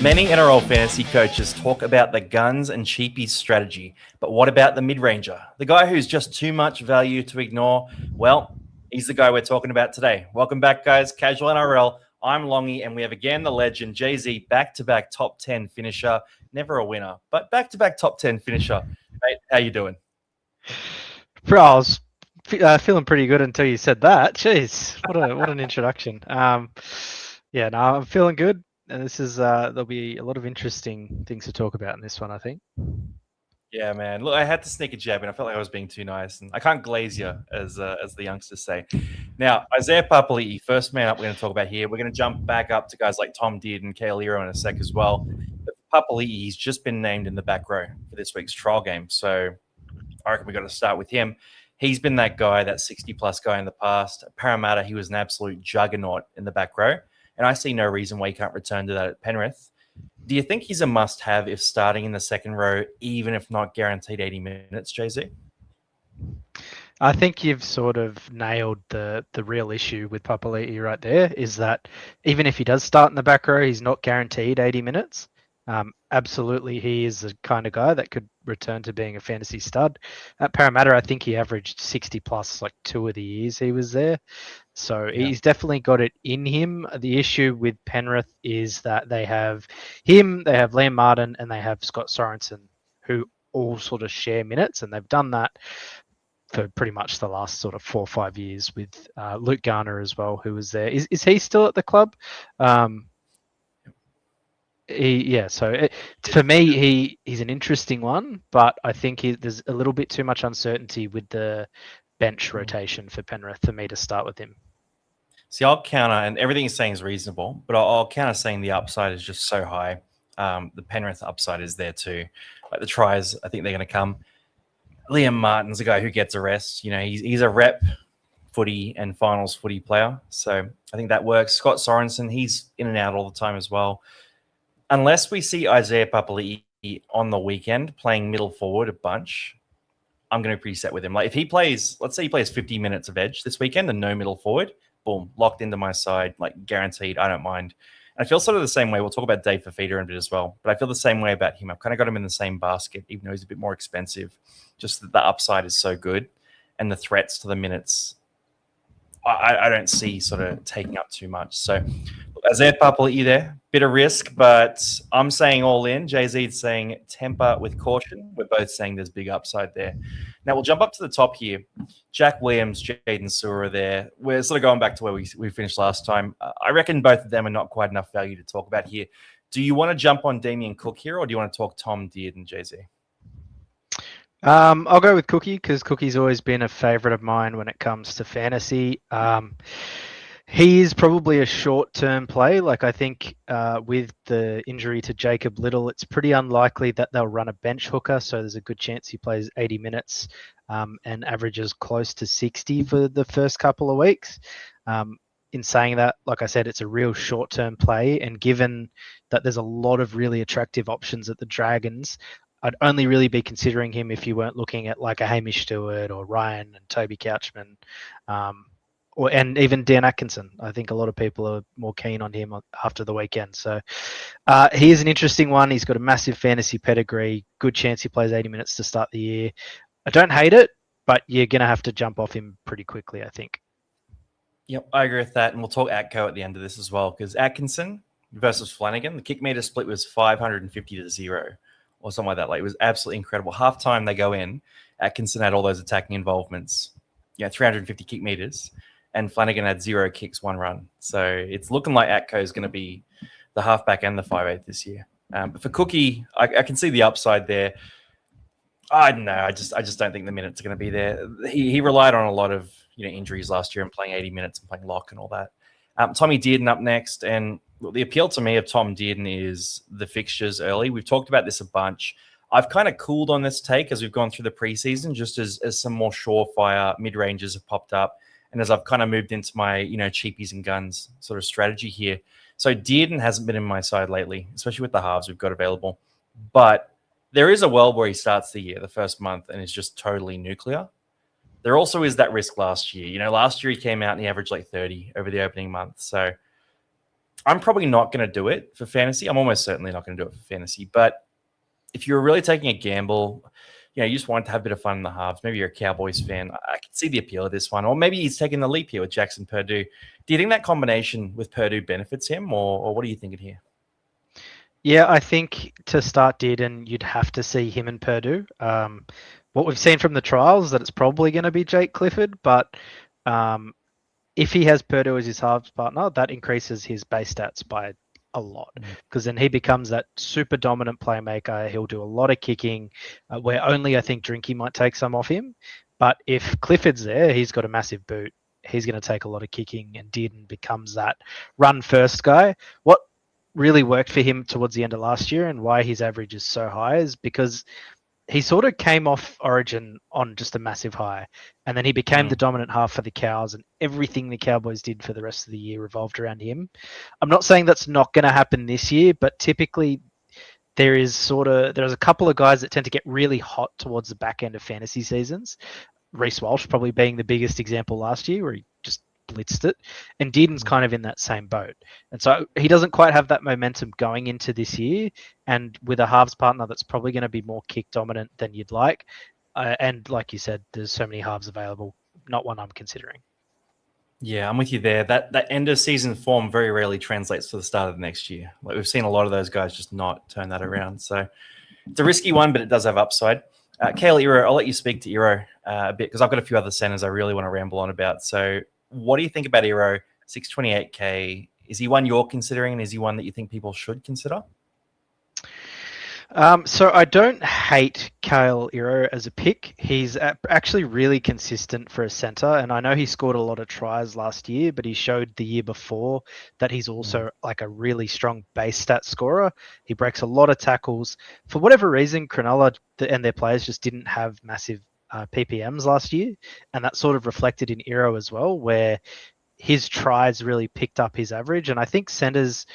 Many NRL fantasy coaches talk about the guns and cheapies strategy, but what about the mid-ranger? The guy who's just too much value to ignore? Well, he's the guy we're talking about today. Welcome back, guys. Casual NRL. I'm Longy, and we have again the legend, Jay-Z, back-to-back top 10 finisher. Never a winner, but back-to-back top 10 finisher. Mate, how you doing? Bro, I was feeling pretty good until you said that. Jeez, what an introduction. Yeah, no, I'm feeling good, and this is there'll be a lot of interesting things to talk about in this one, I think. Yeah, man. Look, I had to sneak a jab in. I felt like I was being too nice, and I can't glaze you, as the youngsters say. Now, Isaiah Papali'i, first man up we're going to talk about here. We're going to jump back up to guys like Tom Dearden and Kaeliro in a sec as well. But Papali'i, he's just been named in the back row for this week's trial game, so I reckon we've got to start with him. He's been that guy, that 60-plus guy in the past. At Parramatta, he was an absolute juggernaut in the back row, and I see no reason why he can't return to that at Penrith. Do you think he's a must-have if starting in the second row, even if not guaranteed 80 minutes, Jay-Z? I think you've sort of nailed the real issue with Papali'i right there, is that even if he does start in the back row, he's not guaranteed 80 minutes. Absolutely, he is the kind of guy that could return to being a fantasy stud. At Parramatta, I think he averaged 60 plus like 2 of the years he was there. So he's definitely got it in him. The issue with Penrith is that they have him, they have Liam Martin, and they have Scott Sorensen, who all sort of share minutes, and they've done that for pretty much the last sort of 4 or 5 years with Luke Garner as well, who was there. Is he still at the club? For me, he's an interesting one, but I think there's a little bit too much uncertainty with the bench rotation for Penrith for me to start with him. See, I'll counter, and everything he's saying is reasonable, but I'll counter saying the upside is just so high. The Penrith upside is there too. Like the tries, I think they're going to come. Liam Martin's a guy who gets a rest. You know, he's a rep footy and finals footy player, so I think that works. Scott Sorensen, he's in and out all the time as well. Unless we see Isaiah Papali'i on the weekend playing middle forward a bunch, I'm going to be pretty set with him. Like if he plays, let's say he plays 50 minutes of edge this weekend and no middle forward, boom, locked into my side, like guaranteed. I don't mind. And I feel sort of the same way. We'll talk about Dave Fifita in a bit as well, but I feel the same way about him. I've kind of got him in the same basket, even though he's a bit more expensive. Just that the upside is so good, and the threats to the minutes, I don't see sort of taking up too much. So Isaiah Papali'i there, bit of risk, but I'm saying all in. Jay-Z's saying temper with caution. We're both saying there's big upside there. Now we'll jump up to the top here. Jack Williams, Jaden Sua are there. We're sort of going back to where we finished last time. I reckon both of them are not quite enough value to talk about here. Do you want to jump on Damien Cook here, or do you want to talk Tom Dearden, Jay-Z? I'll go with Cookie because Cookie's always been a favourite of mine when it comes to fantasy. He is probably a short-term play. Like I think with the injury to Jacob Little, it's pretty unlikely that they'll run a bench hooker. So there's a good chance he plays 80 minutes and averages close to 60 for the first couple of weeks. In saying that, like I said, it's a real short-term play. And given that there's a lot of really attractive options at the Dragons, I'd only really be considering him if you weren't looking at like a Hamish Stewart or Ryan and Toby Couchman. And even Dan Atkinson. I think a lot of people are more keen on him after the weekend. So he is an interesting one. He's got a massive fantasy pedigree. Good chance he plays 80 minutes to start the year. I don't hate it, but you're going to have to jump off him pretty quickly, I think. Yep, I agree with that. And we'll talk Atco at the end of this as well, because Atkinson versus Flanagan, the kick meter split was 550 to 0 or something like that. Like, it was absolutely incredible. Half time they go in, Atkinson had all those attacking involvements, 350 kick meters. And Flanagan had 0 kicks, 1 run. So it's looking like Atco is going to be the halfback and the 5'8" this year. But for Cookie, I can see the upside there. I don't know. I just don't think the minutes are going to be there. He relied on a lot of injuries last year and playing 80 minutes and playing lock and all that. Tommy Dearden up next. And the appeal to me of Tom Dearden is the fixtures early. We've talked about this a bunch. I've kind of cooled on this take as we've gone through the preseason, just as some more surefire mid-ranges have popped up. And as I've kind of moved into my, cheapies and guns sort of strategy here. So Dearden hasn't been in my side lately, especially with the halves we've got available. But there is a world where he starts the year, the first month, and is just totally nuclear. There also is that risk last year. Last year he came out and he averaged like 30 over the opening month. So I'm probably not going to do it for fantasy. I'm almost certainly not going to do it for fantasy. But if you're really taking a gamble, you just want to have a bit of fun in the halves. Maybe you're a Cowboys fan. I can see the appeal of this one. Or maybe he's taking the leap here with Jackson Purdue. Do you think that combination with Purdue benefits him, or what are you thinking here? Yeah, I think to start Dearden, you'd have to see him and Purdue. What we've seen from the trials that it's probably going to be Jake Clifford, but if he has Purdue as his halves partner, that increases his base stats by a lot, because then he becomes that super dominant playmaker. He'll do a lot of kicking, where only I think Drinky might take some off him. But if Clifford's there, he's got a massive boot. He's going to take a lot of kicking, and Dearden becomes that run first guy. What really worked for him towards the end of last year and why his average is so high is because he sort of came off Origin on just a massive high, and then he became the dominant half for the Cows, and everything the Cowboys did for the rest of the year revolved around him. I'm not saying that's not going to happen this year, but typically there's a couple of guys that tend to get really hot towards the back end of fantasy seasons. Reece Walsh probably being the biggest example last year, where he just blitzed it, and Dearden's kind of in that same boat, and so he doesn't quite have that momentum going into this year, and with a halves partner that's probably going to be more kick dominant than you'd like, and like you said, there's so many halves available, not one I'm considering. Yeah, I'm with you there. That end of season form very rarely translates to the start of the next year. Like, we've seen a lot of those guys just not turn that around, so it's a risky one, but it does have upside. Kale Iro, I'll let you speak to Iro a bit, because I've got a few other centers I really want to ramble on about. So what do you think about Iro? 628K. Is he one you're considering, and is he one that you think people should consider? So I don't hate Kale Iro as a pick. He's actually really consistent for a centre, and I know he scored a lot of tries last year, but he showed the year before that he's also like a really strong base stat scorer. He breaks a lot of tackles. For whatever reason, Cronulla and their players just didn't have massive PPMs last year, and that sort of reflected in Iro as well, where his tries really picked up his average. And I think centres,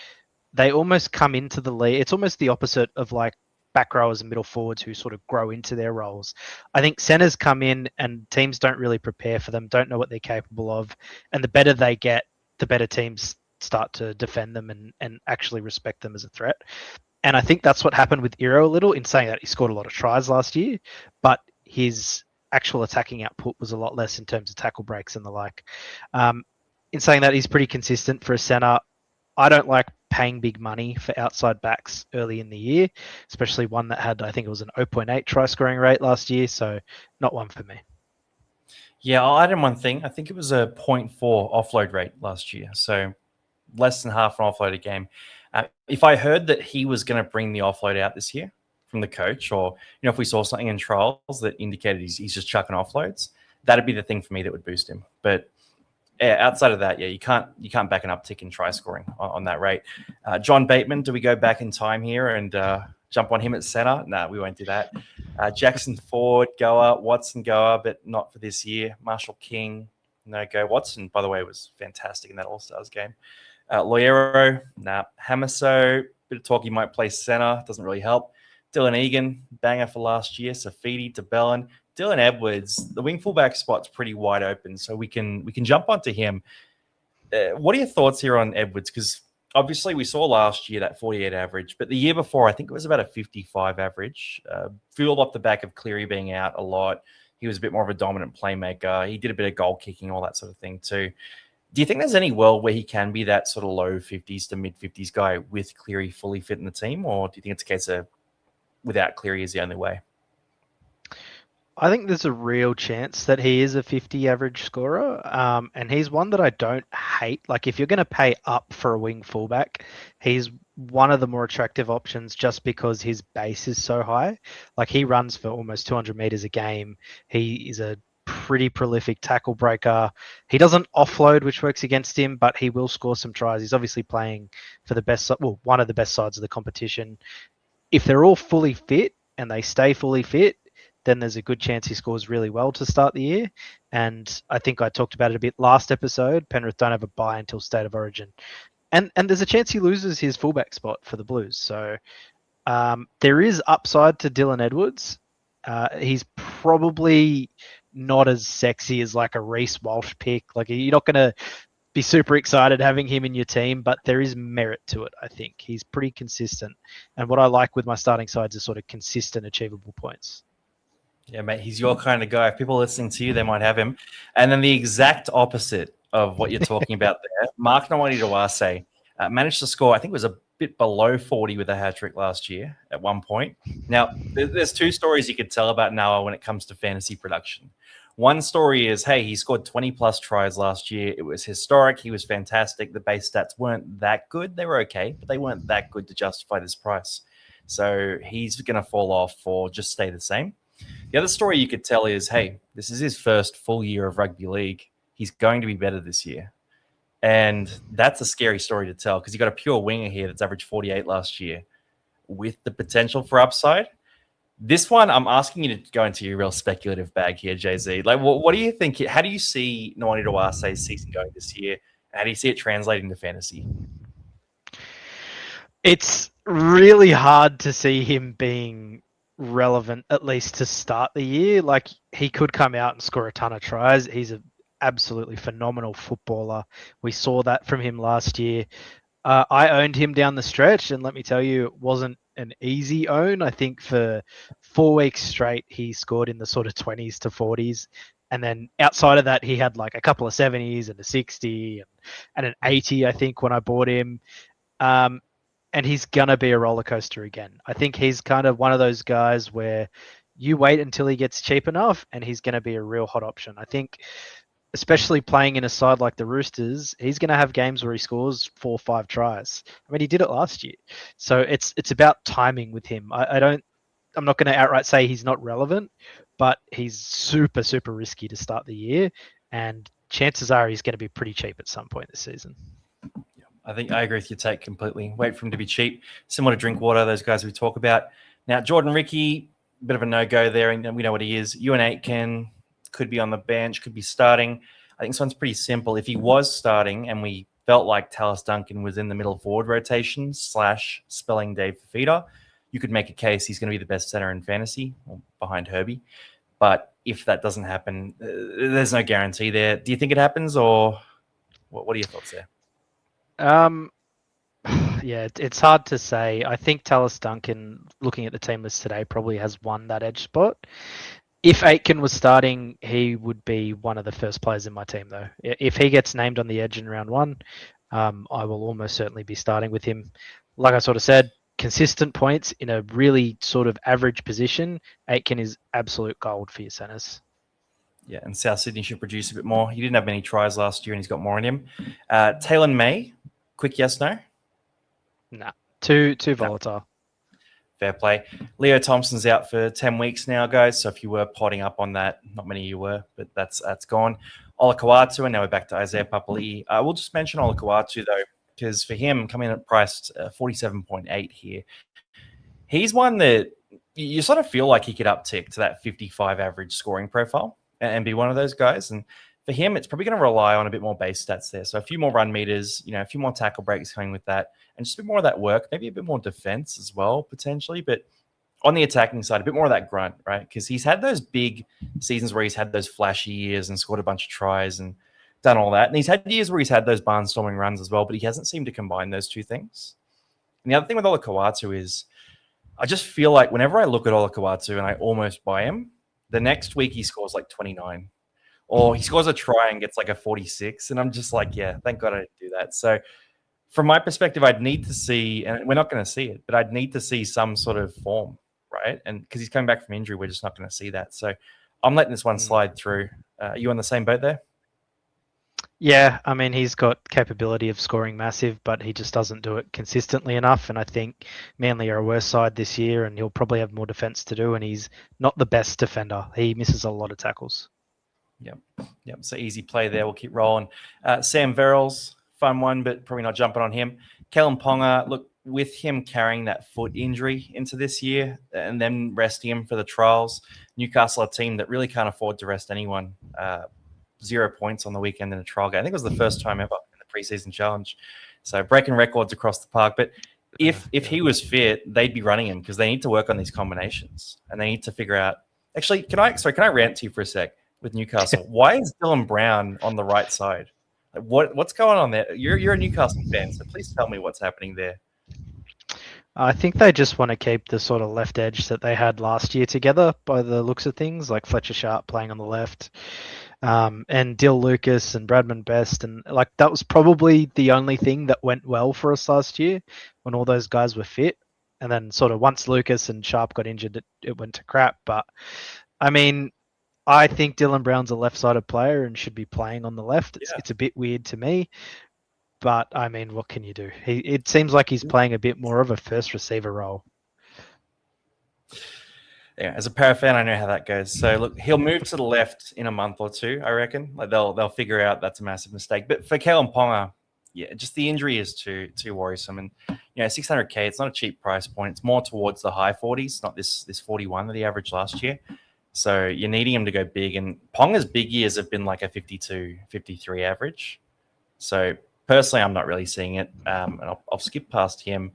they almost come into the league. It's almost the opposite of like back rowers and middle forwards who sort of grow into their roles. I think centers come in and teams don't really prepare for them, don't know what they're capable of. And the better they get, the better teams start to defend them and actually respect them as a threat. And I think that's what happened with Iro a little, in saying that he scored a lot of tries last year, but his actual attacking output was a lot less in terms of tackle breaks and the like. In saying that, he's pretty consistent for a center. I don't like paying big money for outside backs early in the year, especially one that had, I think it was an 0.8 try scoring rate last year. So not one for me. Yeah, I'll add in one thing. I think it was a 0.4 offload rate last year. So less than half an offload a game. If I heard that he was going to bring the offload out this year from the coach, or if we saw something in trials that indicated he's just chucking offloads, that'd be the thing for me that would boost him. But outside of that, you can't back an uptick in try scoring on that rate. John Bateman, do we go back in time here and jump on him at center? No, we won't do that. Jackson Ford, goer. Watson, goer, but not for this year. Marshall King, no go. Watson, by the way, was fantastic in that All-Stars game. Loiero, nah. Hamaso, bit of talk he might play center, doesn't really help. Dylan Egan, banger for last year. Safidi, DeBellin. Dylan Edwards, the wing fullback spot's pretty wide open, so we can jump onto him. What are your thoughts here on Edwards? Because obviously we saw last year that 48 average, but the year before I think it was about a 55 average. Fueled off the back of Cleary being out a lot. He was a bit more of a dominant playmaker. He did a bit of goal kicking, all that sort of thing too. Do you think there's any world where he can be that sort of low 50s to mid 50s guy with Cleary fully fit in the team, or do you think it's a case of without Cleary is the only way? I think there's a real chance that he is a 50 average scorer, and he's one that I don't hate. Like, if you're going to pay up for a wing fullback, he's one of the more attractive options just because his base is so high. Like, he runs for almost 200 meters a game. He is a pretty prolific tackle breaker. He doesn't offload, which works against him, but he will score some tries. He's obviously playing for the best, one of the best sides of the competition. If they're all fully fit and they stay fully fit, then there's a good chance he scores really well to start the year. And I think I talked about it a bit last episode. Penrith don't have a bye until State of Origin. And there's a chance he loses his fullback spot for the Blues. So there is upside to Dylan Edwards. He's probably not as sexy as like a Reece Walsh pick. Like, you're not going to be super excited having him in your team, but there is merit to it, I think. He's pretty consistent. And what I like with my starting sides is sort of consistent, achievable points. Yeah, mate, he's your kind of guy. If people are listening to you, they might have him. And then the exact opposite of what you're talking about there, Mark Nawani managed to score, I think it was a bit below 40 with a hat-trick last year at one point. Now, there's two stories you could tell about Noah when it comes to fantasy production. One story is, hey, he scored 20-plus tries last year. It was historic. He was fantastic. The base stats weren't that good. They were okay, but they weren't that good to justify this price. So he's going to fall off or just stay the same. The other story you could tell is, hey, this is his first full year of rugby league. He's going to be better this year. And that's a scary story to tell because you got a pure winger here that's averaged 48 last year with the potential for upside. This one, I'm asking you to go into your real speculative bag here, Jay-Z. Like, what do you think? How do you see Nawani Dawase's season going this year? How do you see it translating to fantasy? It's really hard to see him being relevant, at least to start the year. Like, he could come out and score a ton of tries. He's an absolutely phenomenal footballer. We saw that from him last year. I owned him down the stretch, and let me tell you, it wasn't an easy own. I think for 4 weeks straight, he scored in the sort of 20s to 40s. And then outside of that, he had like a couple of 70s and a 60 and an 80, I think, when I bought him. And he's going to be a roller coaster again. I think he's kind of one of those guys where you wait until he gets cheap enough and he's going to be a real hot option. I think especially playing in a side like the Roosters, he's going to have games where he scores 4 or 5 tries. I mean, he did it last year. So it's about timing with him. I'm not going to outright say he's not relevant, but he's super, super risky to start the year. And chances are he's going to be pretty cheap at some point this season. I think I agree with your take completely. Wait for him to be cheap, similar to Drinkwater, those guys we talk about. Now, Jordan Ricky, bit of a no-go there, and we know what he is. Ewan Aitken could be on the bench, could be starting. I think this one's pretty simple. If he was starting and we felt like Tallis Duncan was in the middle forward rotation / spelling Dave Fifita, you could make a case he's going to be the best center in fantasy behind Herbie. But if that doesn't happen, there's no guarantee there. Do you think it happens, or what are your thoughts there? Yeah, it's hard to say. I think Tallis Duncan, looking at the team list today, probably has won that edge spot. If Aitken was starting, he would be one of the first players in my team, though. If he gets named on the edge in round 1, I will almost certainly be starting with him. Like I sort of said, consistent points in a really sort of average position. Aitken is absolute gold for your centres. Yeah, and South Sydney should produce a bit more. He didn't have many tries last year, and he's got more in him. Taylor May, quick yes, no? Nah, too volatile. Fair play. Leo Thompson's out for 10 weeks now, guys. So if you were potting up on that, not many of you were, but that's gone. Olakau'atu, and now we're back to Isaiah Papali'i. I will just mention Olakau'atu, though, because for him, coming in at priced 47.8 here, he's one that you sort of feel like he could uptick to that 55 average scoring profile and be one of those guys. And for him, it's probably going to rely on a bit more base stats there. So a few more run meters, a few more tackle breaks coming with that, and just a bit more of that work, maybe a bit more defense as well, potentially. But on the attacking side, a bit more of that grunt, right? Because he's had those big seasons where he's had those flashy years and scored a bunch of tries and done all that. And he's had years where he's had those barnstorming runs as well, but he hasn't seemed to combine those two things. And the other thing with Olakau'atu is I just feel like whenever I look at Olakau'atu and I almost buy him, the next week he scores like 29. Or he scores a try and gets like a 46. And I'm just like, yeah, thank God I didn't do that. So from my perspective, I'd need to see, and we're not going to see it, but I'd need to see some sort of form, right? And because he's coming back from injury, we're just not going to see that. So I'm letting this one slide through. Are you on the same boat there? Yeah, I mean, he's got capability of scoring massive, but he just doesn't do it consistently enough. And I think Manly are a worse side this year, and he'll probably have more defense to do. And he's not the best defender. He misses a lot of tackles. Yep. So easy play there. We'll keep rolling. Sam Verrills, fun one, but probably not jumping on him. Kalyn Ponga, look, with him carrying that foot injury into this year and then resting him for the trials, Newcastle, a team that really can't afford to rest anyone. 0 points on the weekend in a trial game. I think it was the first time ever in the preseason challenge. So breaking records across the park. But if he was fit, they'd be running him because they need to work on these combinations and they need to figure out. Actually, can I rant to you for a sec with Newcastle? Why is Dylan Brown on the right side? What's going on there? You're a Newcastle fan, so please tell me what's happening there. I think they just want to keep the sort of left edge that they had last year together by the looks of things, like Fletcher Sharp playing on the left, and Dill Lucas and Bradman Best. And like that was probably the only thing that went well for us last year when all those guys were fit. And then sort of once Lucas and Sharp got injured, it went to crap. But I mean, I think Dylan Brown's a left-sided player and should be playing on the left. It's a bit weird to me. But I mean, what can you do? It seems like he's playing a bit more of a first receiver role. Yeah, as a para fan, I know how that goes. So look, he'll move to the left in a month or two, I reckon. Like they'll figure out that's a massive mistake. But for Kalyn Ponga, yeah, just the injury is too worrisome. And you know, 600K, it's not a cheap price point. It's more towards the high 40s, not this 41 that he averaged last year. So you're needing him to go big. And Ponga's big years have been like a 52, 53 average. So personally, I'm not really seeing it. And I'll skip past him.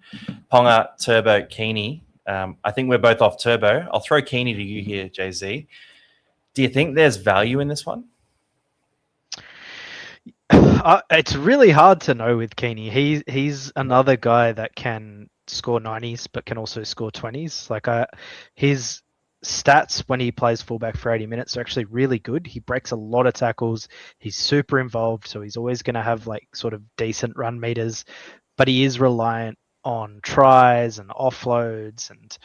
Ponga, Turbo, Kini. I think we're both off Turbo. I'll throw Kini to you here, Jay-Z. Do you think there's value in this one? It's really hard to know with Kini. He's another guy that can score 90s, but can also score 20s. Like his stats when he plays fullback for 80 minutes are actually really good. He breaks a lot of tackles. He's super involved, so he's always going to have like sort of decent run meters, but he is reliant on tries and offloads, and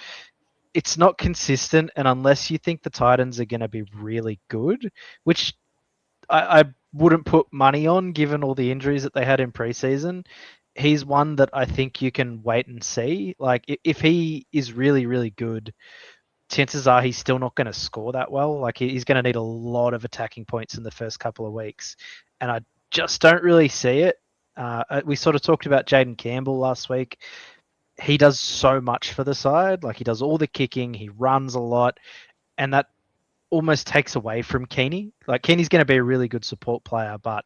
it's not consistent. And unless you think the Titans are going to be really good, which I wouldn't put money on given all the injuries that they had in preseason, he's one that I think you can wait and see. Like if he is really, really good, chances are he's still not going to score that well. Like he's going to need a lot of attacking points in the first couple of weeks. And I just don't really see it. We sort of talked about Jaden Campbell last week. He does so much for the side. Like he does all the kicking. He runs a lot. And that almost takes away from Kini. Like Kini's going to be a really good support player, but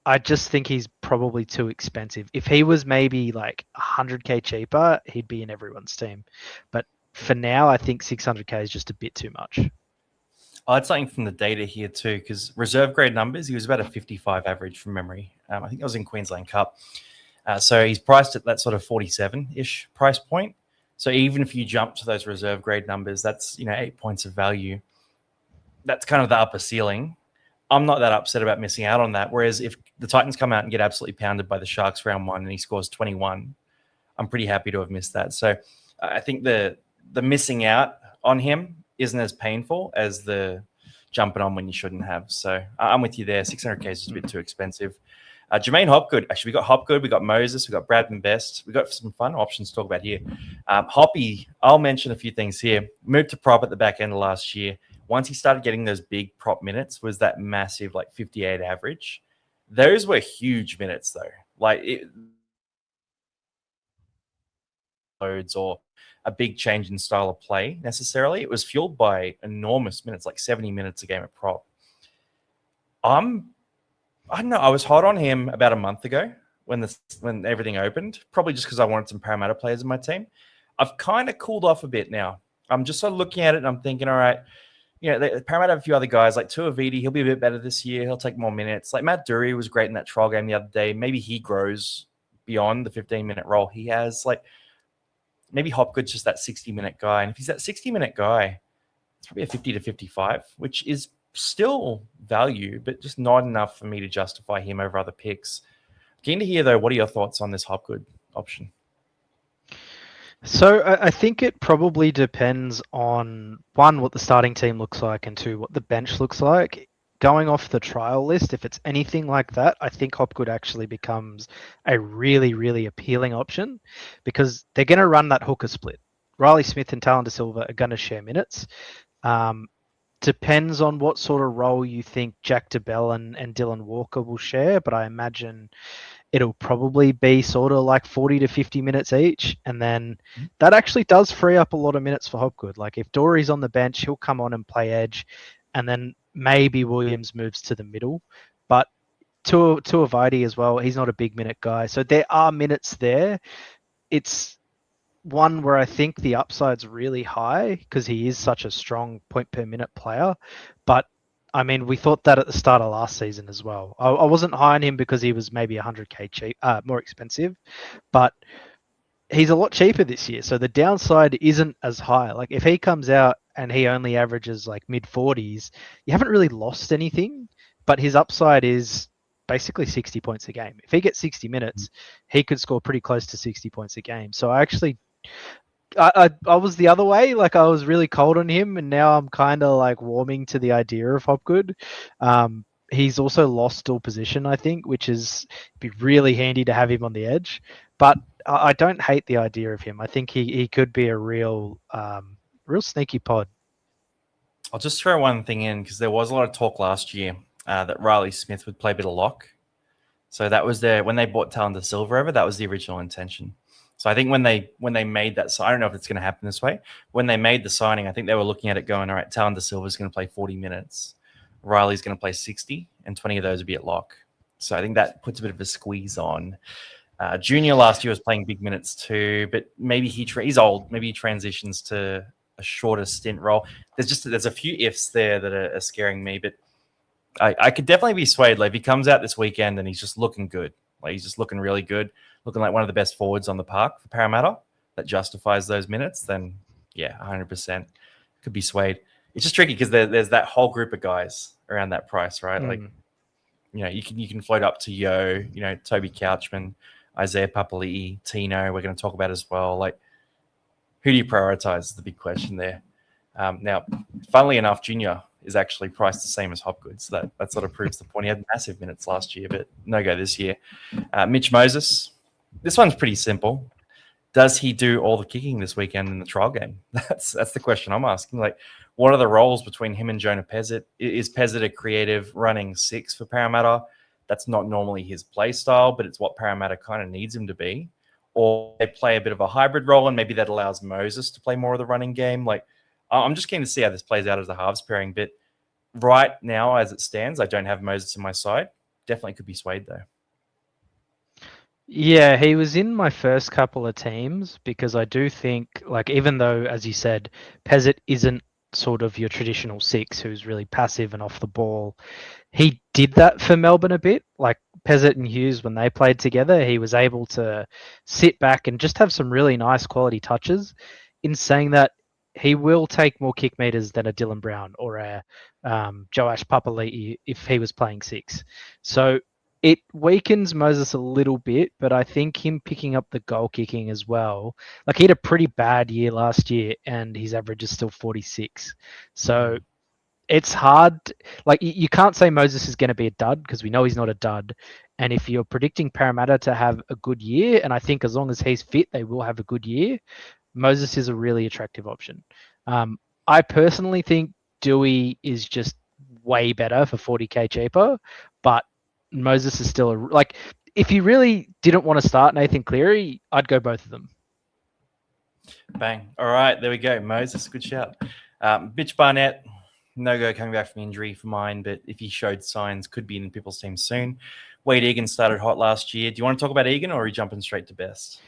I just think he's probably too expensive. If he was maybe like 100K cheaper, he'd be in everyone's team. But for now, I think 600K is just a bit too much. I had something from the data here too, because reserve grade numbers, he was about a 55 average from memory. I think that was in Queensland Cup. So he's priced at that sort of 47-ish price point. So even if you jump to those reserve grade numbers, that's 8 points of value. That's kind of the upper ceiling. I'm not that upset about missing out on that. Whereas if the Titans come out and get absolutely pounded by the Sharks round 1 and he scores 21, I'm pretty happy to have missed that. So I think the missing out on him isn't as painful as the jumping on when you shouldn't have. So I'm with you there. 600K is just a bit too expensive. Jermaine Hopgood. Actually, we got Hopgood, we got Moses, we got Bradman Best. We got some fun options to talk about here. Hoppy, I'll mention a few things here. Moved to prop at the back end of last year. Once he started getting those big prop minutes, was that massive like 58 average. Those were huge minutes though. Like loads or a big change in style of play necessarily. It was fueled by enormous minutes, like 70 minutes a game at prop. I don't know. I was hot on him about a month ago when everything opened, probably just because I wanted some Parramatta players in my team. I've kind of cooled off a bit now. I'm just sort of looking at it and I'm thinking, all right, Parramatta have a few other guys like Tuivasa. He'll be a bit better this year. He'll take more minutes. Like Matt Doueihi was great in that trial game the other day. Maybe he grows beyond the 15-minute role he has. Like maybe Hopgood's just that 60-minute guy. And if he's that 60-minute guy, it's probably a 50 to 55, which is still value, but just not enough for me to justify him over other picks. Keen to hear, though, what are your thoughts on this Hopgood option? So I think it probably depends on, one, what the starting team looks like, and two, what the bench looks like. Going off the trial list, if it's anything like that, I think Hopgood actually becomes a really, really appealing option because they're going to run that hooker split. Riley Smith and Talon De Silva are going to share minutes. Depends on what sort of role you think Jack DeBell and Dylan Walker will share, but I imagine it'll probably be sort of like 40 to 50 minutes each. And then that actually does free up a lot of minutes for Hopgood. Like if Dory's on the bench, he'll come on and play edge. And then maybe Williams moves to the middle. But Tuivasa as well, he's not a big minute guy. So there are minutes there. It's one where I think the upside's really high because he is such a strong point per minute player. But I mean, we thought that at the start of last season as well. I wasn't high on him because he was maybe 100k cheap, more expensive, but he's a lot cheaper this year. So the downside isn't as high. Like if he comes out and he only averages like mid 40s, you haven't really lost anything, but his upside is basically 60 points a game. If he gets 60 minutes, he could score pretty close to 60 points a game. So I was the other way. Like I was really cold on him, and now I'm kind of like warming to the idea of Hopgood. He's also lost still position, I think, which is be really handy to have him on the edge. But I don't hate the idea of him. I think he could be a real sneaky pod. I'll just throw one thing in because there was a lot of talk last year that Riley Smith would play a bit of lock. So that was when they bought Talon Silver over, that was the original intention. So I think when they made that, so I don't know if it's going to happen this way. When they made the signing, I think they were looking at it going, all right, Talon Silva is going to play 40 minutes. Riley's going to play 60, and 20 of those would be at lock. So I think that puts a bit of a squeeze on. Junior last year was playing big minutes too, but maybe he's old. Maybe he transitions to a shorter stint role. There's a few ifs there that are scaring me, but I could definitely be swayed. Like if he comes out this weekend and he's just looking good, like he's just looking really good, looking like one of the best forwards on the park for Parramatta, that justifies those minutes, then yeah, 100% could be swayed. It's just tricky because there's that whole group of guys around that price, right? Like, you can float up to Yo, Toby Couchman, Isaiah Papali'i, Tino, we're going to talk about as well. Like, who do you prioritize is the big question there. Now, funnily enough, Junior is actually priced the same as Hopgood, so that sort of proves the point. He had massive minutes last year, but no go this year. Mitch Moses, this one's pretty simple. Does he do all the kicking this weekend in the trial game? That's the question I'm asking. Like, what are the roles between him and Jonah Pezzett? Is Pezzett a creative running six for Parramatta? That's not normally his play style, but it's what Parramatta kind of needs him to be. Or they play a bit of a hybrid role, and maybe that allows Moses to play more of the running game. Like, I'm just keen to see how this plays out as a halves pairing. But right now, as it stands, I don't have Moses in my side. Definitely could be swayed, though. Yeah, he was in my first couple of teams because I do think, like, even though, as you said, Pezzett isn't sort of your traditional six who's really passive and off the ball, he did that for Melbourne a bit. Like Pezzett and Hughes, when they played together, he was able to sit back and just have some really nice quality touches. In saying that, he will take more kick meters than a Dylan Brown or a Joash Papali'i if he was playing six. So it weakens Moses a little bit, but I think him picking up the goal kicking as well. Like he had a pretty bad year last year, and his average is still 46. So it's hard. Like you can't say Moses is going to be a dud because we know he's not a dud. And if you're predicting Parramatta to have a good year, and I think as long as he's fit, they will have a good year, Moses is a really attractive option. I personally think Doueihi is just way better for 40k cheaper, but Moses is still like, if you really didn't want to start Nathan Cleary, I'd go both of them. Bang. All right, there we go. Moses, good shout. Mitch Barnett, no go coming back from injury for mine, but if he showed signs, could be in people's team soon. Wade Egan started hot last year. Do you want to talk about Egan, or are you jumping straight to best?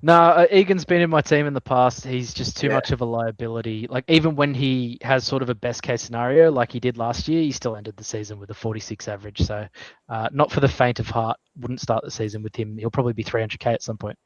No, Egan's been in my team in the past. He's just too much of a liability. Like even when he has sort of a best case scenario, like he did last year, he still ended the season with a 46 average. So not for the faint of heart. Wouldn't start the season with him. He'll probably be 300k at some point.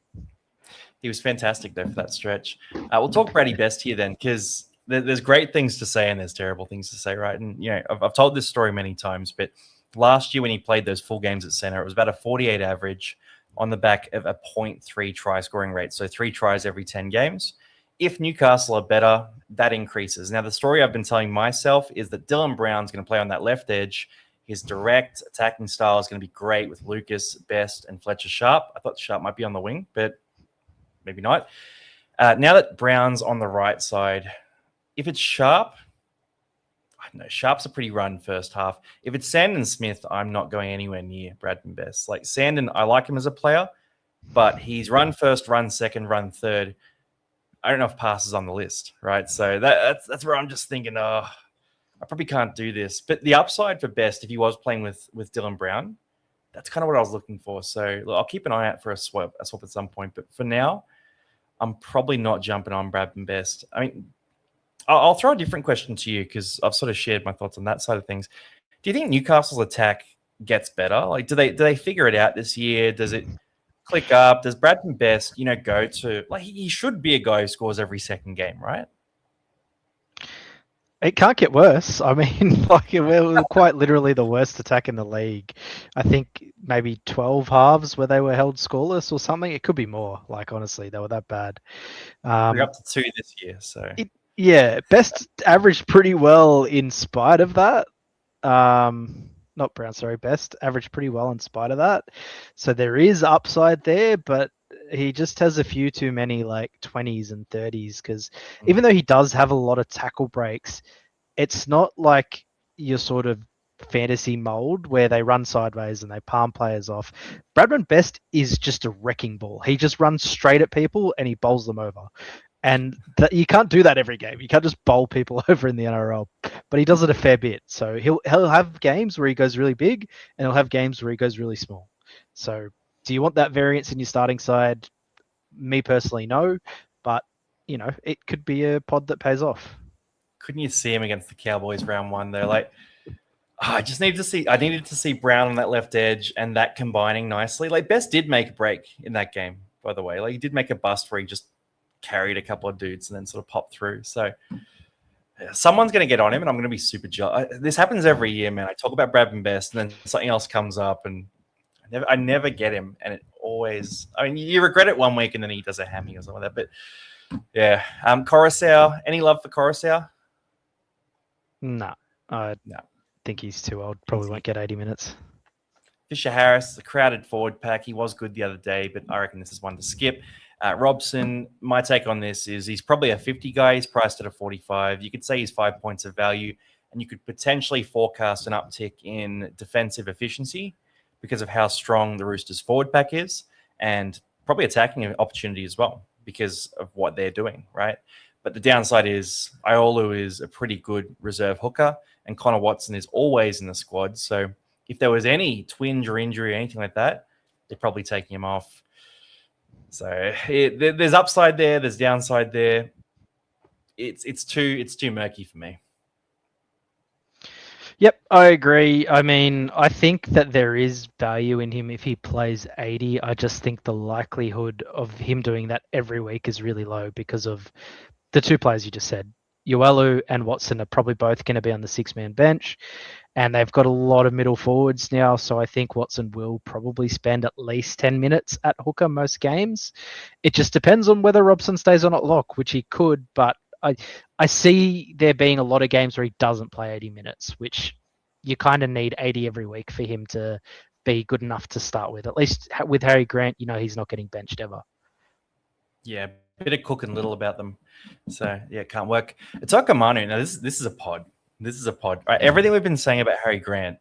He was fantastic though for that stretch. We'll talk Brady Best here then, because there's great things to say and there's terrible things to say, right? And I've told this story many times, but last year when he played those full games at center, it was about a 48 average on the back of a 0.3 try scoring rate. So 3 tries every 10 games. If Newcastle are better, that increases. Now, the story I've been telling myself is that Dylan Brown's going to play on that left edge. His direct attacking style is going to be great with Lucas, Best, and Fletcher Sharp. I thought Sharp might be on the wing, but maybe not. Now that Brown's on the right side, if it's Sharp, I don't know, Sharp's a pretty run first half. If it's Sandon Smith, I'm not going anywhere near Bradman Best. Like Sandon, I like him as a player, but he's run first, run second, run third. I don't know if pass is on the list, right? So that's where I'm just thinking, I probably can't do this. But the upside for Best, if he was playing with Dylan Brown, that's kind of what I was looking for. So look, I'll keep an eye out for a swap at some point. But for now, I'm probably not jumping on Bradman Best. I mean, I'll throw a different question to you because I've sort of shared my thoughts on that side of things. Do you think Newcastle's attack gets better? Like, do they figure it out this year? Does it click up? Does Bradman Best, go to like he should be a guy who scores every second game, right? It can't get worse. I mean, like we're quite literally the worst attack in the league. I think maybe 12 halves where they were held scoreless or something. It could be more. Like honestly, they were that bad. We're up to 2 this year, so Yeah, Best averaged pretty well in spite of that. Not Brown, sorry, Best averaged pretty well in spite of that. So there is upside there, but he just has a few too many like 20s and 30s because even though he does have a lot of tackle breaks, it's not like your sort of fantasy mold where they run sideways and they palm players off. Bradman Best is just a wrecking ball. He just runs straight at people and he bowls them over. And you can't do that every game. You can't just bowl people over in the NRL, but he does it a fair bit. So he'll have games where he goes really big, and he'll have games where he goes really small. So do you want that variance in your starting side? Me personally, no, but it could be a pod that pays off. Couldn't you see him against the Cowboys round 1? They're like, I needed to see Brown on that left edge and that combining nicely. Like Best did make a break in that game, by the way. Like he did make a bust where he just carried a couple of dudes and then sort of popped through. So someone's going to get on him and I'm going to be super jealous. This happens every year, man. I talk about Bradman Best and then something else comes up and I never get him. And it always, you regret it one week and then he does a hammy or something like that. But yeah. Coruscant, any love for Coruscant? No, I think he's too old. Probably won't get 80 minutes. Fisher Harris, the crowded forward pack. He was good the other day, but I reckon this is one to skip. Robson, my take on this is he's probably a 50 guy. He's priced at a 45. You could say he's 5 points of value, and you could potentially forecast an uptick in defensive efficiency because of how strong the Roosters forward pack is, and probably attacking opportunity as well because of what they're doing, right? But the downside is Iolu is a pretty good reserve hooker, and Connor Watson is always in the squad. So if there was any twinge or injury or anything like that, they're probably taking him off. So there's upside there, there's downside there. It's too murky for me. Yep, I agree. I mean, I think that there is value in him if he plays 80. I just think the likelihood of him doing that every week is really low because of the two players you just said. Iolu and Watson are probably both going to be on the 6-man bench, and they've got a lot of middle forwards now, so I think Watson will probably spend at least 10 minutes at hooker most games. It just depends on whether Robson stays on at lock, which he could, but I see there being a lot of games where he doesn't play 80 minutes, which you kind of need 80 every week for him to be good enough to start with. At least with Harry Grant, he's not getting benched ever. Yeah, bit of Cook and Little about them. So, yeah, it can't work. Utoikamanu, now this is a pod. This is a pod. Right? Everything we've been saying about Harry Grant,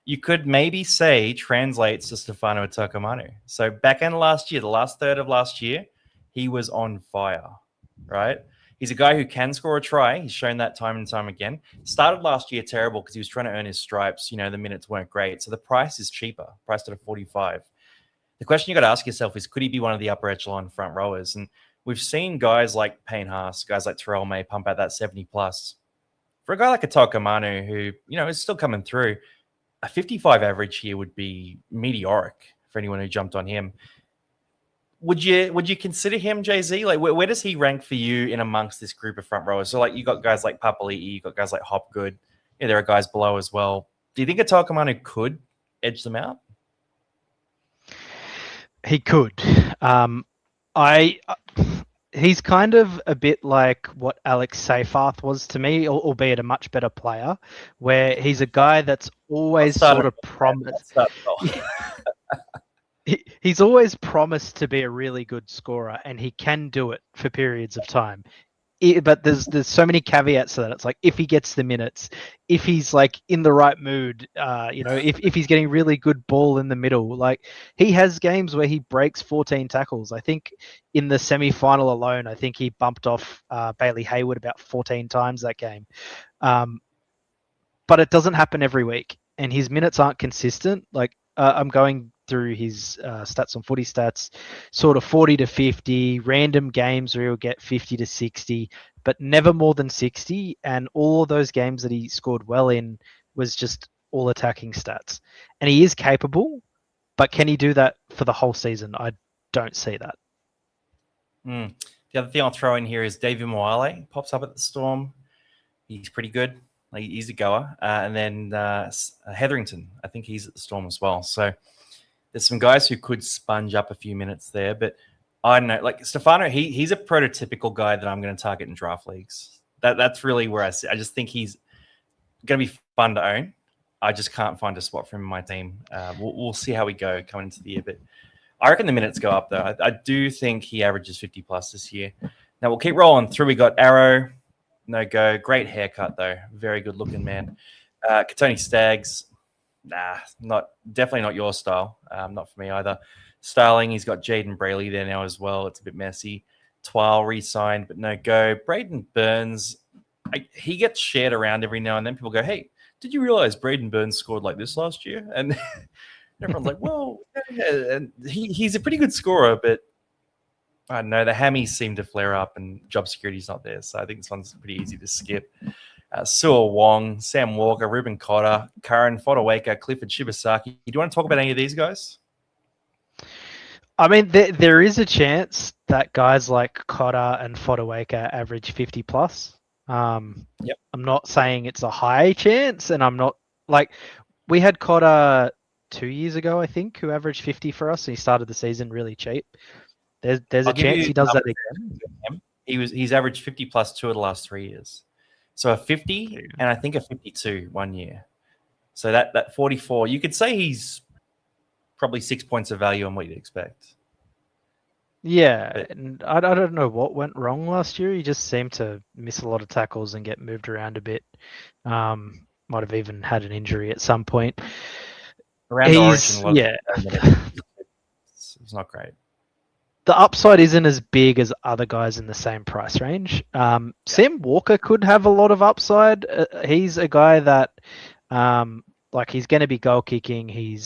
you could maybe say translates to Stefano Utoikamanu. So back end of last year, the last third of last year, he was on fire, right? He's a guy who can score a try. He's shown that time and time again. Started last year terrible because he was trying to earn his stripes. The minutes weren't great. So the price is cheaper, priced at a 45. The question you got to ask yourself is, could he be one of the upper echelon front rowers? And we've seen guys like Payne Haas, guys like Terrell May pump out that 70 plus. For a guy like Utoikamanu, who, is still coming through, a 55 average here would be meteoric for anyone who jumped on him. Would you consider him, Jay-Z? Like, where does he rank for you in amongst this group of front rowers? So, like, you got guys like Papali'i, you got guys like Hopgood. Yeah, there are guys below as well. Do you think Utoikamanu could edge them out? He could. He's kind of a bit like what Alex Seyfarth was to me, albeit a much better player, where he's a guy that's always sort of promised. He's always promised to be a really good scorer, and he can do it for periods of time. But there's so many caveats to that. It's like if he gets the minutes, if he's like in the right mood, if he's getting really good ball in the middle, like he has games where he breaks 14 tackles. I think in the semi-final alone, I think he bumped off Bailey Hayward about 14 times that game. But it doesn't happen every week, and his minutes aren't consistent. Like I'm going through his stats on Footy Stats, sort of 40 to 50, random games where he'll get 50 to 60, but never more than 60. And all of those games that he scored well in was just all attacking stats. And he is capable, but can he do that for the whole season? I don't see that. The other thing I'll throw in here is David Moale pops up at the Storm. He's pretty good. Like, he's a goer. And then Hetherington, I think he's at the Storm as well. So there's some guys who could sponge up a few minutes there. But I don't know. Like Stefano, he's a prototypical guy that I'm going to target in draft leagues. That's really where I see. I just think he's going to be fun to own. I just can't find a spot for him in my team. We'll see how we go coming into the year. But I reckon the minutes go up, though. I do think he averages 50+ this year. Now, we'll keep rolling through. We got Arrow. No go. Great haircut, though. Very good looking, man. Katoni Staggs. Definitely not your style. Not for me either. Starling, he's got Jaden Brayley there now as well. It's a bit messy. Twile re-signed, but no go. Braden Burns, he gets shared around every now and then. People go, hey, did you realize Braden Burns scored like this last year? And everyone's like, well, yeah. And he's a pretty good scorer, but I don't know, the hammies seem to flare up and job security's not there. So I think this one's pretty easy to skip. Sua Wong, Sam Walker, Reuben Cotter, Karen Fodawaker, Clifford Shibasaki. Do you want to talk about any of these guys? I mean, there is a chance that guys like Cotter and Fodawaker average 50+. Yep. I'm not saying it's a high chance, and I'm not like we had Cotter 2 years ago, I think, who averaged 50 for us. And he started the season really cheap. There's a chance he does that again. He's averaged 50+ 2 of the last 3 years. So a 50 and I think a 52 1 year. So that 44, you could say he's probably 6 points of value on what you'd expect. Yeah, and I don't know what went wrong last year. He just seemed to miss a lot of tackles and get moved around a bit. Might have even had an injury at some point. Around the Origin, yeah. It's not great. The upside isn't as big as other guys in the same price range. Sam Walker could have a lot of upside. He's a guy that, he's going to be goal kicking. He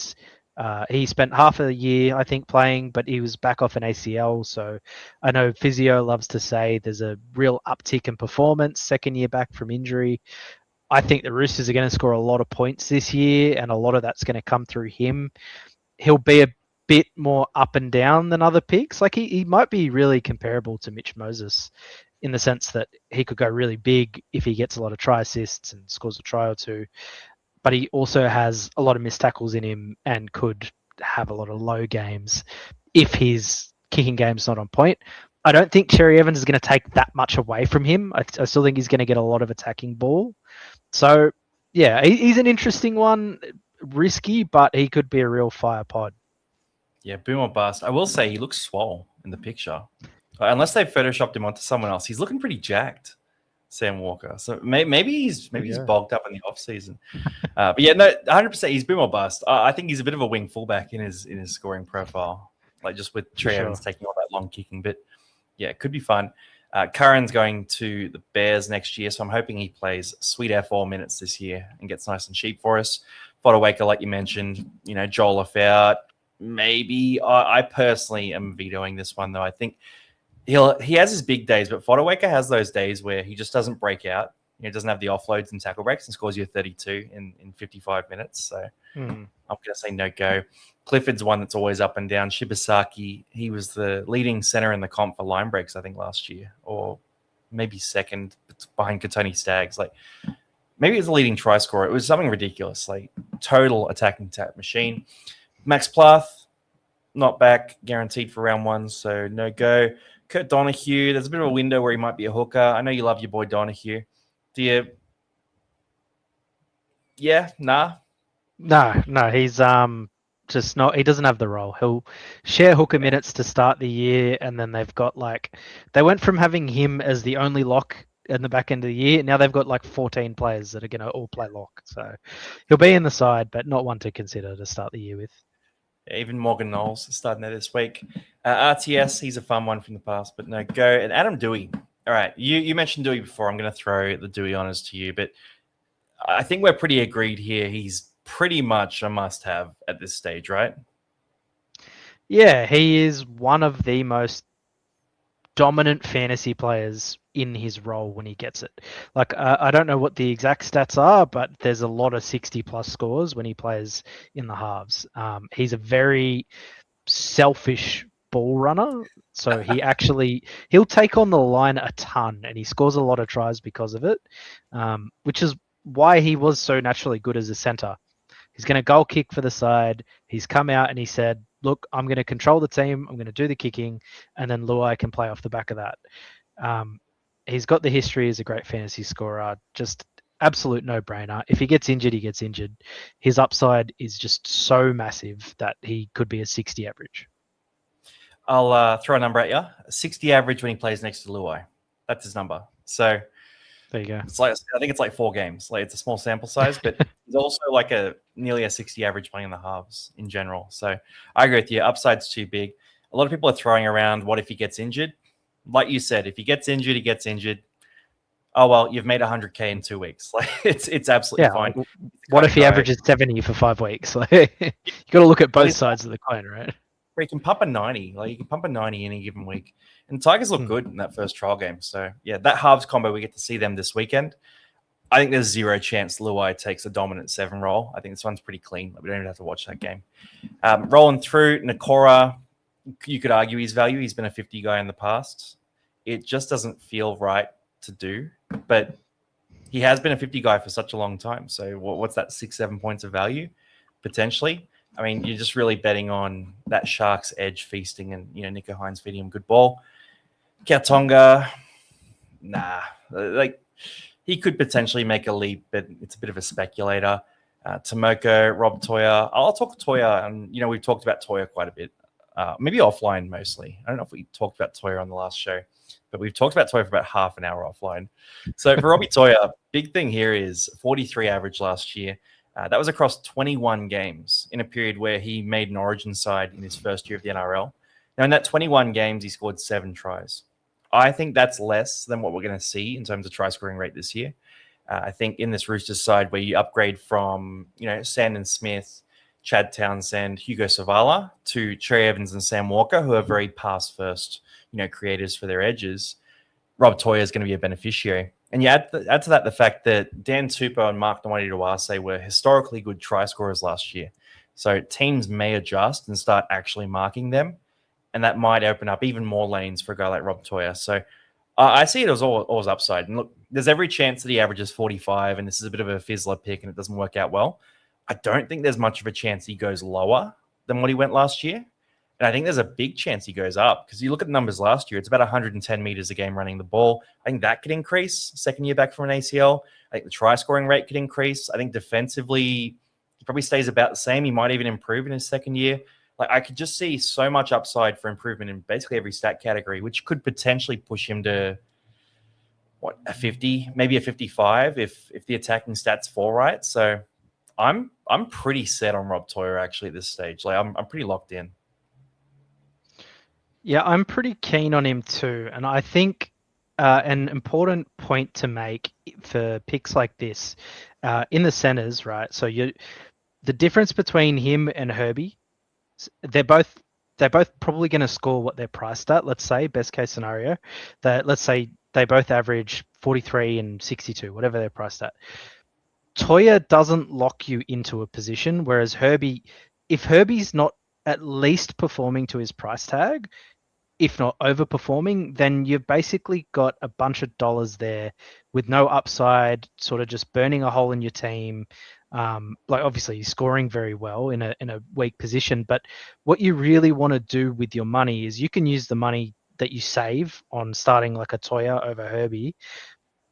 spent half a year, I think, playing, but he was back off an ACL. So I know Physio loves to say there's a real uptick in performance, second year back from injury. I think the Roosters are going to score a lot of points this year, and a lot of that's going to come through him. He'll be a bit more up and down than other picks. Like he might be really comparable to Mitch Moses in the sense that he could go really big if he gets a lot of try assists and scores a try or two. But he also has a lot of missed tackles in him and could have a lot of low games if his kicking game's not on point. I don't think Cherry Evans is going to take that much away from him. I still think he's going to get a lot of attacking ball. So, yeah, he's an interesting one. Risky, but he could be a real fire pod. Yeah, boom or bust. I will say he looks swole in the picture. Unless they've photoshopped him onto someone else, he's looking pretty jacked, Sam Walker. So maybe he's bogged up in the off season. But yeah, no, 100%. He's boom or bust. I think he's a bit of a wing fullback in his scoring profile, like just with Trey Evans taking all that long kicking. But yeah, it could be fun. Curran's going to the Bears next year, so I'm hoping he plays sweet F4 minutes this year and gets nice and cheap for us. Fodawaker, like you mentioned, Joel out. Maybe I personally am vetoing this one though. I think he has his big days, but Fodawaker has those days where he just doesn't break out. He doesn't have the offloads and tackle breaks and scores you a 32 in 55 minutes. So I'm going to say no go. Clifford's one that's always up and down. Shibasaki, he was the leading center in the comp for line breaks, I think, last year, or maybe second behind Katoni Staggs. Like maybe he was the leading try scorer. It was something ridiculous, like total attacking tap machine. Max Plath, not back, guaranteed for round one, so no go. Kurt Donahue, there's a bit of a window where he might be a hooker. I know you love your boy Donahue. Do you? Yeah, nah. No, he's just not. He doesn't have the role. He'll share hooker minutes to start the year, and then they've got they went from having him as the only lock in the back end of the year. Now they've got 14 players that are going to all play lock. So he'll be in the side, but not one to consider to start the year with. Even Morgan Knowles starting there this week. RTS, he's a fun one from the past, but no go. And Adam Doueihi. All right, you mentioned Doueihi before. I'm going to throw the Doueihi honors to you, but I think we're pretty agreed here. He's pretty much a must-have at this stage, right? Yeah, he is one of the most dominant fantasy players in his role when he gets it. Like, I don't know what the exact stats are, but there's a lot of 60 plus scores when he plays in the halves. He's a very selfish ball runner. So he'll take on the line a ton, and he scores a lot of tries because of it, which is why he was so naturally good as a centre. He's going to goal kick for the side. He's come out and he said, "Look, I'm going to control the team. I'm going to do the kicking, and then Luai can play off the back of that." Um, he's got the history as a great fantasy scorer. Just absolute no-brainer. If he gets injured, he gets injured. His upside is just so massive that he could be a 60 average. I'll throw a number at you. 60 average when he plays next to Luai. That's his number. So there you go. it's like, I think it's like 4 games. Like, it's a small sample size, but he's also like nearly a 60 average playing in the halves in general. So I agree with you. Upside's too big. A lot of people are throwing around, what if he gets injured? Like you said, if he gets injured, he gets injured. Oh, well, you've made 100K in 2 weeks. Like, it's absolutely fine. Like, what if he averages 70 for 5 weeks? Like, you got to look at both sides of the coin, right? He can pump a 90. Like, you can pump a 90 any given week. And Tigers look good in that first trial game. So, yeah, that halves combo, we get to see them this weekend. I think there's zero chance Luai takes a dominant 7 role. I think this one's pretty clean. We don't even have to watch that game. Rolling through, Nakora, you could argue his value. He's been a 50 guy in the past. It just doesn't feel right to do. But he has been a 50 guy for such a long time. So what's that, 6-7 points of value potentially? I mean, you're just really betting on that Sharks edge feasting and, Nico Hines feeding him good ball. Tonga, nah. Like, he could potentially make a leap, but it's a bit of a speculator. Tomoko, Rob Toia. I'll talk Toia, and, we've talked about Toia quite a bit. Maybe offline mostly. I don't know if we talked about Toia on the last show, but we've talked about Toia for about half an hour offline. So for Robbie Toia, big thing here is 43 average last year. That was across 21 games in a period where he made an origin side in his first year of the NRL. Now, in that 21 games, he scored 7 tries. I think that's less than what we're going to see in terms of try scoring rate this year. I think in this Roosters side where you upgrade from, Sandon Smith, Chad Townsend, Hugo Savala to Trey Evans and Sam Walker, who are very pass first, creators for their edges, Rob Toia is going to be a beneficiary. And you add to that the fact that Dan Tupou and Mark Nawati-Dawase were historically good try scorers last year. So teams may adjust and start actually marking them. And that might open up even more lanes for a guy like Rob Toia. So I see it as always upside. And look, there's every chance that he averages 45, and this is a bit of a fizzler pick and it doesn't work out well. I don't think there's much of a chance he goes lower than what he went last year. And I think there's a big chance he goes up because you look at the numbers last year, it's about 110 meters a game running the ball. I think that could increase second year back from an ACL. I think the try scoring rate could increase. I think defensively, he probably stays about the same. He might even improve in his second year. Like, I could just see so much upside for improvement in basically every stat category, which could potentially push him to a 50, maybe a 55 if the attacking stats fall right. So I'm pretty set on Rob Toia actually at this stage. Like, I'm pretty locked in. Yeah, I'm pretty keen on him too. And I think an important point to make for picks like this in the centers, right? So the difference between him and Herbie, they're both probably going to score what they're priced at. Let's say best case scenario, that let's say they both average 43 and 62, whatever they're priced at. Toia doesn't lock you into a position, whereas if Herbie's not at least performing to his price tag, if not overperforming, then you've basically got a bunch of dollars there with no upside, sort of just burning a hole in your team. Like, obviously he's scoring very well in a weak position, but what you really want to do with your money is you can use the money that you save on starting like a Toia over Herbie,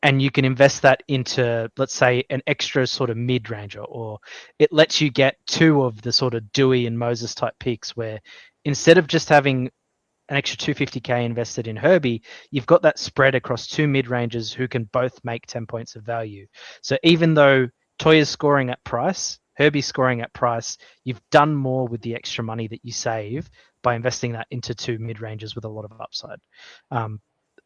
and you can invest that into, let's say, an extra sort of mid-ranger, or it lets you get 2 of the sort of Doueihi and Moses type picks where instead of just having an extra 250K invested in Herbie, you've got that spread across 2 mid-rangers who can both make 10 points of value. So even though Toia's scoring at price, Herbie's scoring at price, you've done more with the extra money that you save by investing that into 2 mid-rangers with a lot of upside.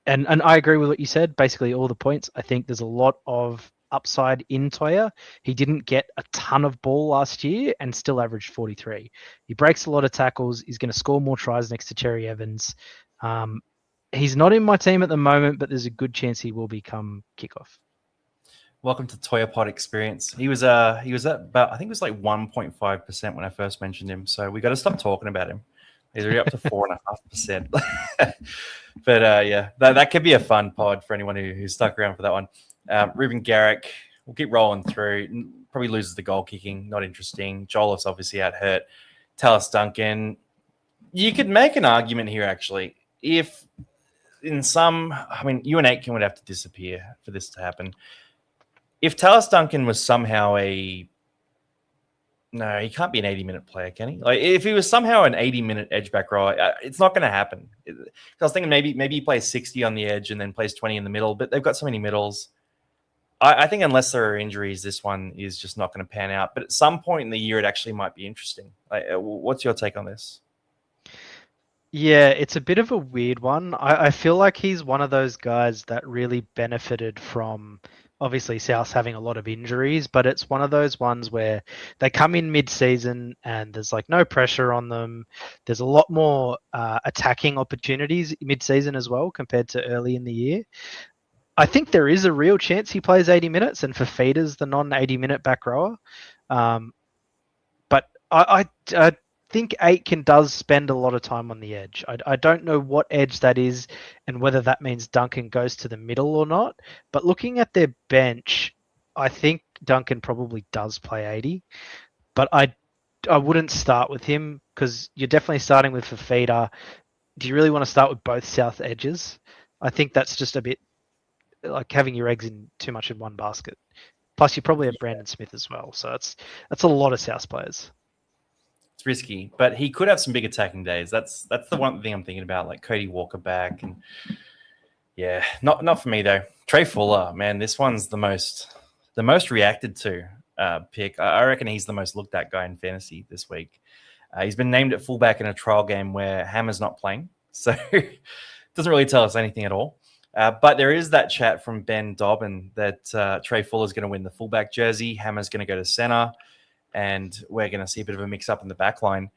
And I agree with what you said, basically all the points. I think there's a lot of upside in Toia. He didn't get a ton of ball last year and still averaged 43. He breaks a lot of tackles. He's going to score more tries next to Cherry Evans. He's not in my team at the moment, but there's a good chance he will become kickoff. Welcome to Toia Pod Experience. He was at about, I think it was like 1.5% when I first mentioned him. So we got to stop talking about him. He's already up to 4.5%. But yeah, that could be a fun pod for anyone who stuck around for that one. Reuben Garrick, we'll keep rolling through. Probably loses the goal kicking. Not interesting. Joloff's obviously out hurt. Tallis Duncan. You could make an argument here, actually. If in some, I mean, you and Aitken would have to disappear for this to happen. If Tallis Duncan was somehow no, he can't be an 80-minute player, can he? Like, if he was somehow an 80-minute edge back row, it's not going to happen. I was thinking maybe he plays 60 on the edge and then plays 20 in the middle, but they've got so many middles. I think unless there are injuries, this one is just not going to pan out. But at some point in the year, it actually might be interesting. Like, what's your take on this? Yeah, it's a bit of a weird one. I feel like he's one of those guys that really benefited from obviously South having a lot of injuries, but it's one of those ones where they come in mid-season and there's like no pressure on them. There's a lot more attacking opportunities mid-season as well compared to early in the year. I think there is a real chance he plays 80 minutes and Fifita's the non-80-minute back rower. But I think Aitken does spend a lot of time on the edge. I don't know what edge that is and whether that means Duncan goes to the middle or not. But looking at their bench, I think Duncan probably does play 80. But I wouldn't start with him because you're definitely starting with Fifita. Do you really want to start with both South edges? I think that's just a bit like having your eggs in too much in one basket. Plus, you probably have Brandon Smith as well. So that's a lot of South players. It's risky, but he could have some big attacking days. That's the one thing I'm thinking about, like Cody Walker back, and yeah, not for me though. Trai Fuller, man, this one's the most reacted to pick. I reckon he's the most looked at guy in fantasy this week. He's been named at fullback in a trial game where Hammer's not playing, so it doesn't really tell us anything at all. But there is that chat from Ben Dobbin that Trai Fuller's going to win the fullback jersey. Hammer's going to go to center. And we're going to see a bit of a mix-up in the back line.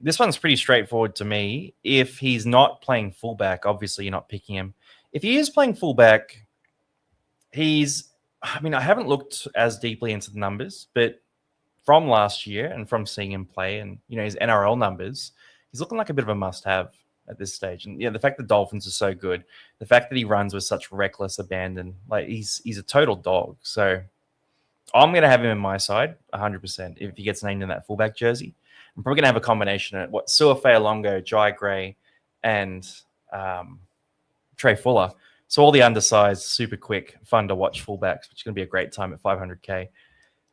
This one's pretty straightforward to me. If he's not playing fullback, obviously you're not picking him. If he is playing fullback, I haven't looked as deeply into the numbers, but from last year and from seeing him play and, his NRL numbers, he's looking like a bit of a must-have at this stage. And, the fact that Dolphins are so good, the fact that he runs with such reckless abandon, like he's a total dog. So I'm going to have him in my side 100% if he gets named in that fullback jersey. I'm probably going to have a combination of Sua Faalogo, Jye Gray, and Trai Fuller. So all the undersized, super quick, fun to watch fullbacks, which is going to be a great time at 500K.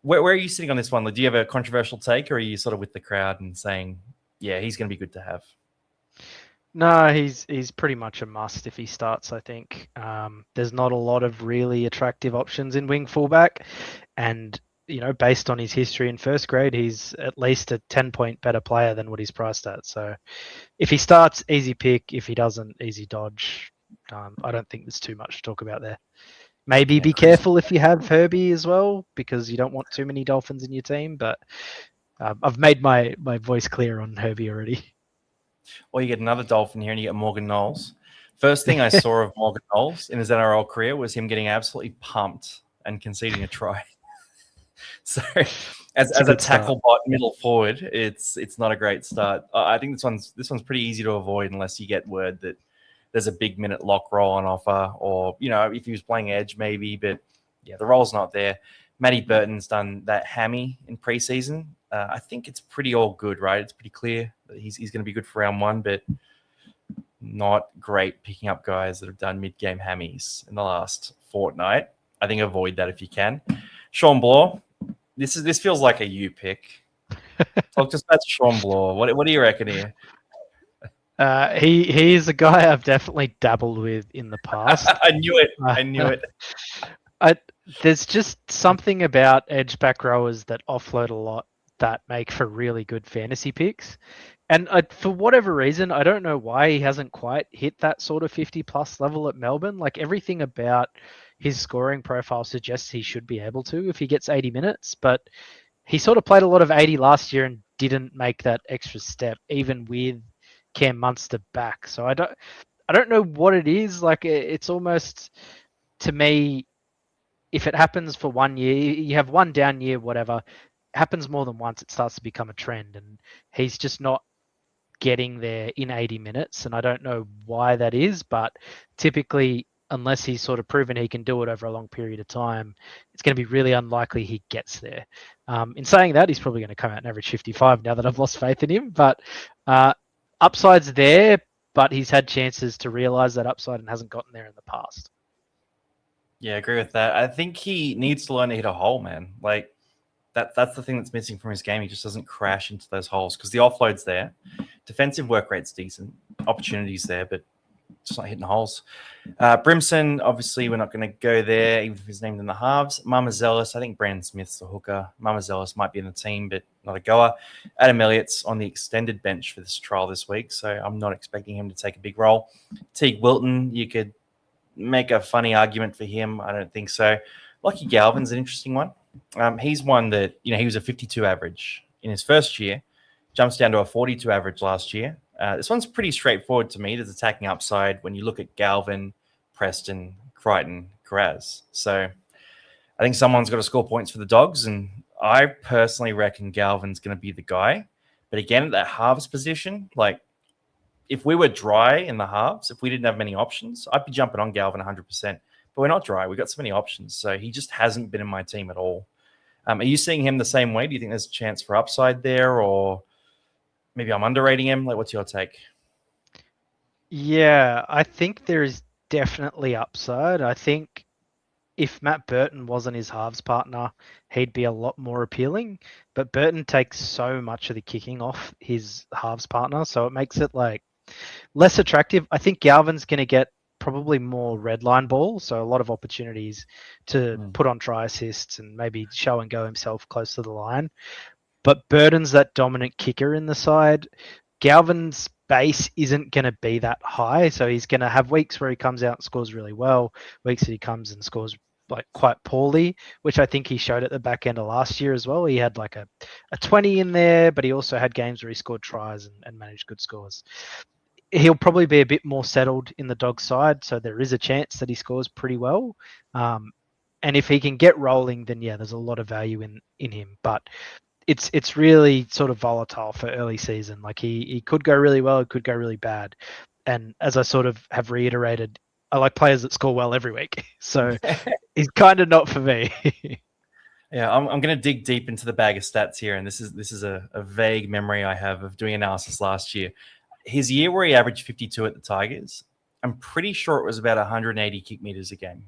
Where are you sitting on this one? Do you have a controversial take, or are you sort of with the crowd and saying, yeah, he's going to be good to have? No, he's pretty much a must if he starts, I think. There's not a lot of really attractive options in wing fullback. And, based on his history in first grade, he's at least a 10-point better player than what he's priced at. So if he starts, easy pick. If he doesn't, easy dodge. I don't think there's too much to talk about there. Maybe be careful if you have Herbie as well, because you don't want too many Dolphins in your team. But I've made my voice clear on Herbie already. Or you get another Dolphin here and you get Morgan Knowles. First thing I saw of Morgan Knowles in his NRL career was him getting absolutely pumped and conceding a try. So as a tackle bot middle forward, it's not a great start. I think this one's pretty easy to avoid unless you get word that there's a big minute lock roll on offer, or if he was playing edge maybe, but yeah, the roll's not there. Matty Burton's done that hammy in preseason. I think it's pretty all good, right? It's pretty clear that he's going to be good for round one, but not great picking up guys that have done mid-game hammies in the last fortnight. I think avoid that if you can. Sean Bloor, this feels like a you pick. Talk to us about Sean Bloor. What do you reckon here? He's a guy I've definitely dabbled with in the past. I knew it. There's just something about edge back rowers that offload a lot that make for really good fantasy picks. And for whatever reason, I don't know why he hasn't quite hit that sort of 50-plus level at Melbourne. Like everything about his scoring profile suggests he should be able to if he gets 80 minutes. But he sort of played a lot of 80 last year and didn't make that extra step, even with Cam Munster back. So I don't know what it is. Like, it's almost, to me, if it happens for 1 year, you have one down year, whatever, happens more than once, it starts to become a trend. And he's just not getting there in 80 minutes. And I don't know why that is, but typically, unless he's sort of proven he can do it over a long period of time, it's going to be really unlikely he gets there. In saying that, he's probably going to come out and average 55 now that I've lost faith in him. But upside's there, but he's had chances to realize that upside and hasn't gotten there in the past. Yeah, I agree with that. I think he needs to learn to hit a hole, man. Like, that's the thing that's missing from his game. He just doesn't crash into those holes because the offload's there. Defensive work rate's decent. Opportunities there, but just not hitting holes. Brimson, obviously, we're not going to go there, even if he's named in the halves. Mamazelis, I think Brandon Smith's the hooker. Mamazelis might be in the team, but not a goer. Adam Elliott's on the extended bench for this trial this week, so I'm not expecting him to take a big role. Teague Wilton, you could make a funny argument for him. I don't think so. Lachlan Galvin's an interesting one. He's one that, he was a 52 average in his first year, jumps down to a 42 average last year. This one's pretty straightforward to me. There's attacking upside when you look at Galvin, Preston, Crichton, Karaz. So I think someone's got to score points for the Dogs, and I personally reckon Galvin's going to be the guy. But again, at that halves position, like, if we were dry in the halves, if we didn't have many options, I'd be jumping on Galvin 100%. But we're not dry. We've got so many options. So he just hasn't been in my team at all. Are you seeing him the same way? Do you think there's a chance for upside there, or maybe I'm underrating him? Like, what's your take? Yeah, I think there is definitely upside. I think if Matt Burton wasn't his halves partner, he'd be a lot more appealing. But Burton takes so much of the kicking off his halves partner, so it makes it like less attractive. I think Galvin's going to get probably more red line ball, so a lot of opportunities to put on try assists and maybe show and go himself close to the line. But Burton's that dominant kicker in the side. Galvin's base isn't going to be that high, so he's going to have weeks where he comes out and scores really well, weeks that he comes and scores like quite poorly, which I think he showed at the back end of last year as well. He had like a 20 in there, but he also had games where he scored tries and managed good scores. He'll probably be a bit more settled in the Dogs side, so there is a chance that he scores pretty well. And if he can get rolling, then yeah, there's a lot of value in him. But it's really sort of volatile for early season. Like he could go really well, it could go really bad. And as I sort of have reiterated, I like players that score well every week. So he's kind of not for me. Yeah, I'm going to dig deep into the bag of stats here, and this is a vague memory I have of doing analysis last year. His year where he averaged 52 at the Tigers, I'm pretty sure it was about 180 kick meters a game.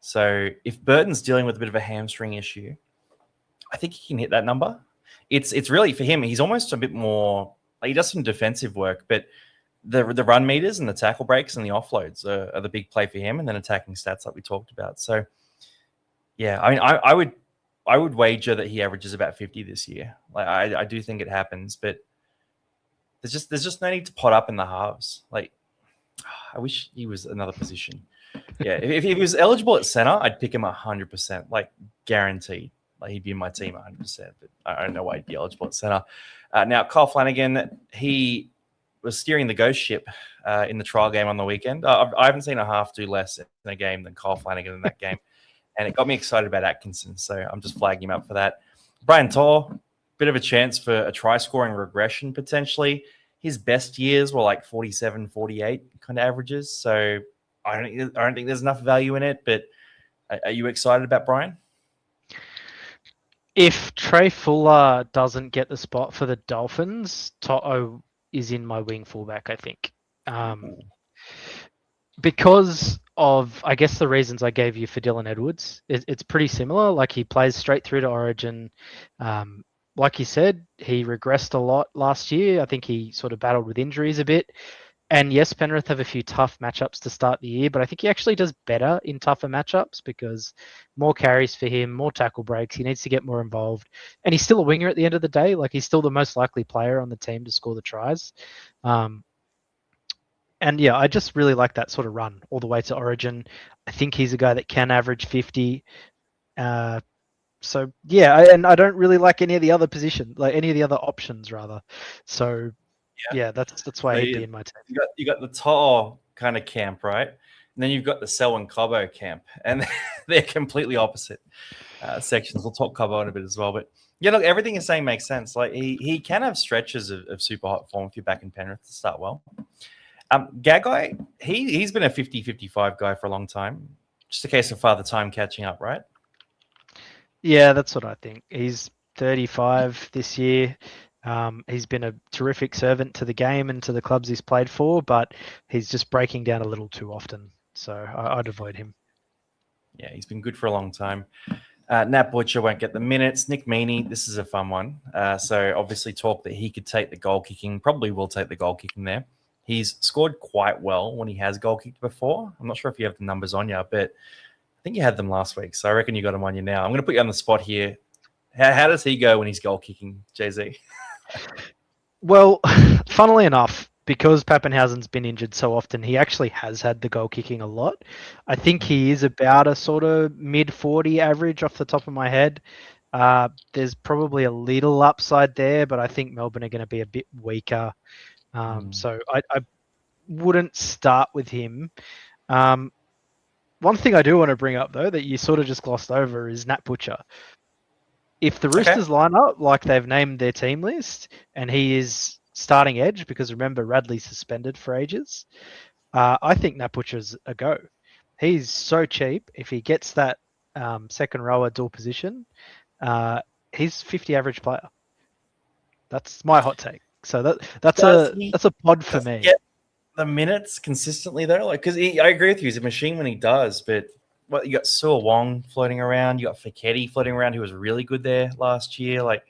So if Burton's dealing with a bit of a hamstring issue, I think he can hit that number. It's really, for him, he's almost a bit more, like, he does some defensive work, but the run meters and the tackle breaks and the offloads are the big play for him, and then attacking stats like we talked about. So yeah, I mean, I would wager that he averages about 50 this year. Like, I do think it happens, but there's just no need to pot up in the halves. Like, I wish he was another position. Yeah, if he was eligible at center, I'd pick him 100%, like guaranteed. Like, he'd be in my team 100%. But I don't know why he'd be eligible at center. Now, Kyle Flanagan, he was steering the ghost ship in the trial game on the weekend. I haven't seen a half do less in a game than Kyle Flanagan in that game. And it got me excited about Atkinson, so I'm just flagging him up for that. Brian Tor, bit of a chance for a try-scoring regression potentially. His best years were like 47, 48 kind of averages, so I don't think there's enough value in it, but are you excited about Brian? If Trai Fuller doesn't get the spot for the Dolphins, To'o is in my wing fullback, I think. Because of, I guess, the reasons I gave you for Dylan Edwards, it's pretty similar. Like, he plays straight through to Origin. Like you said, he regressed a lot last year. I think he sort of battled with injuries a bit. And yes, Penrith have a few tough matchups to start the year, but I think he actually does better in tougher matchups because more carries for him, more tackle breaks. He needs to get more involved. And he's still a winger at the end of the day. Like, he's still the most likely player on the team to score the tries. And yeah, I just really like that sort of run all the way to Origin. I think he's a guy that can average 50. So yeah, and I don't really like any of the other positions, like any of the other options rather. So yeah, that's why So he'd be in my team. you got the Toa kind of camp, right? And then you've got the Selwyn Cobbo camp, and they're completely opposite sections. We'll talk Cobbo in a bit as well, but yeah, look, everything you're saying makes sense. Like he can have stretches of super hot form if you're back in Penrith to start well. Gagai, he's been a 50-55 guy for a long time. Just a case of father time catching up, right? Yeah, that's what I think. He's 35 this year. He's been a terrific servant to the game and to the clubs he's played for, but he's just breaking down a little too often. So I'd avoid him. Yeah, he's been good for a long time. Nat Butcher won't get the minutes. Nick Meaney, this is a fun one. So obviously talk that he could take the goal kicking, probably will take the goal kicking there. He's scored quite well when he has goal kicked before. I'm not sure if you have the numbers on you, but I think you had them last week. So I reckon you got them on you now. I'm going to put you on the spot here. How does he go when he's goal kicking, Jay-Z? Well, funnily enough, because Pappenhausen's been injured so often, he actually has had the goal kicking a lot. I think he is about a sort of mid-40 average off the top of my head. There's probably a little upside there, but I think Melbourne are going to be a bit weaker. So I wouldn't start with him. One thing I do want to bring up, though, that you sort of just glossed over is Nat Butcher. If the Roosters line up like they've named their team list and he is starting edge, because remember, Radley's suspended for ages, I think Nat Butcher's a go. He's so cheap. If he gets that second rower dual position, he's 50 average player. That's my hot take. So that's a pod for me. Get the minutes consistently though, like because I agree with you, he's a machine when he does, but what you got Sua Wong floating around, you got Flegler floating around, who was really good there last year. Like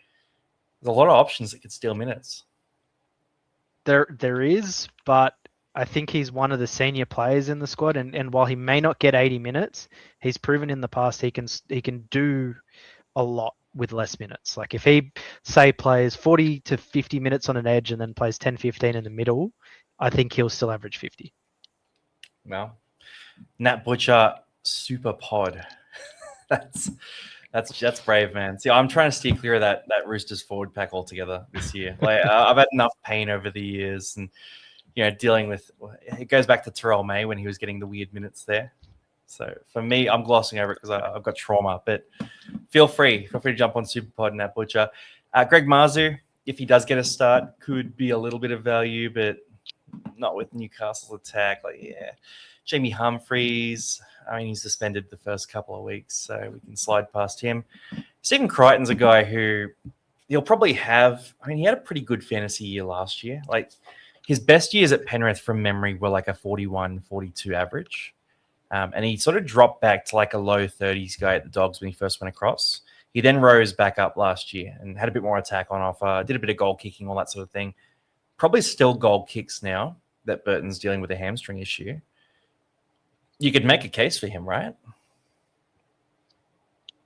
there's a lot of options that could steal minutes. There is, but I think he's one of the senior players in the squad, and while he may not get 80 minutes, he's proven in the past he can do a lot with less minutes. Like if he say plays 40 to 50 minutes on an edge and then plays 10-15 in the middle, I think he'll still average 50. Well, Nat Butcher super pod. That's brave, man. See, I'm trying to steer clear of that Roosters forward pack altogether this year. Like I've had enough pain over the years, and dealing with it goes back to Terrell May when he was getting the weird minutes there. So for me, I'm glossing over it because I've got trauma. But feel free to jump on Superpod and Nat Butcher. Greg Marzhew, if he does get a start, could be a little bit of value, but not with Newcastle's attack. Like Jamie Humphries. I mean, he's suspended the first couple of weeks, so we can slide past him. Stephen Crichton's a guy who he'll probably have. I mean, he had a pretty good fantasy year last year. Like his best years at Penrith from memory were like a 41, 42 average. And he sort of dropped back to like a low 30s guy at the Dogs when he first went across. He then rose back up last year and had a bit more attack on offer, did a bit of goal kicking, all that sort of thing. Probably still goal kicks now that Burton's dealing with a hamstring issue. You could make a case for him, right?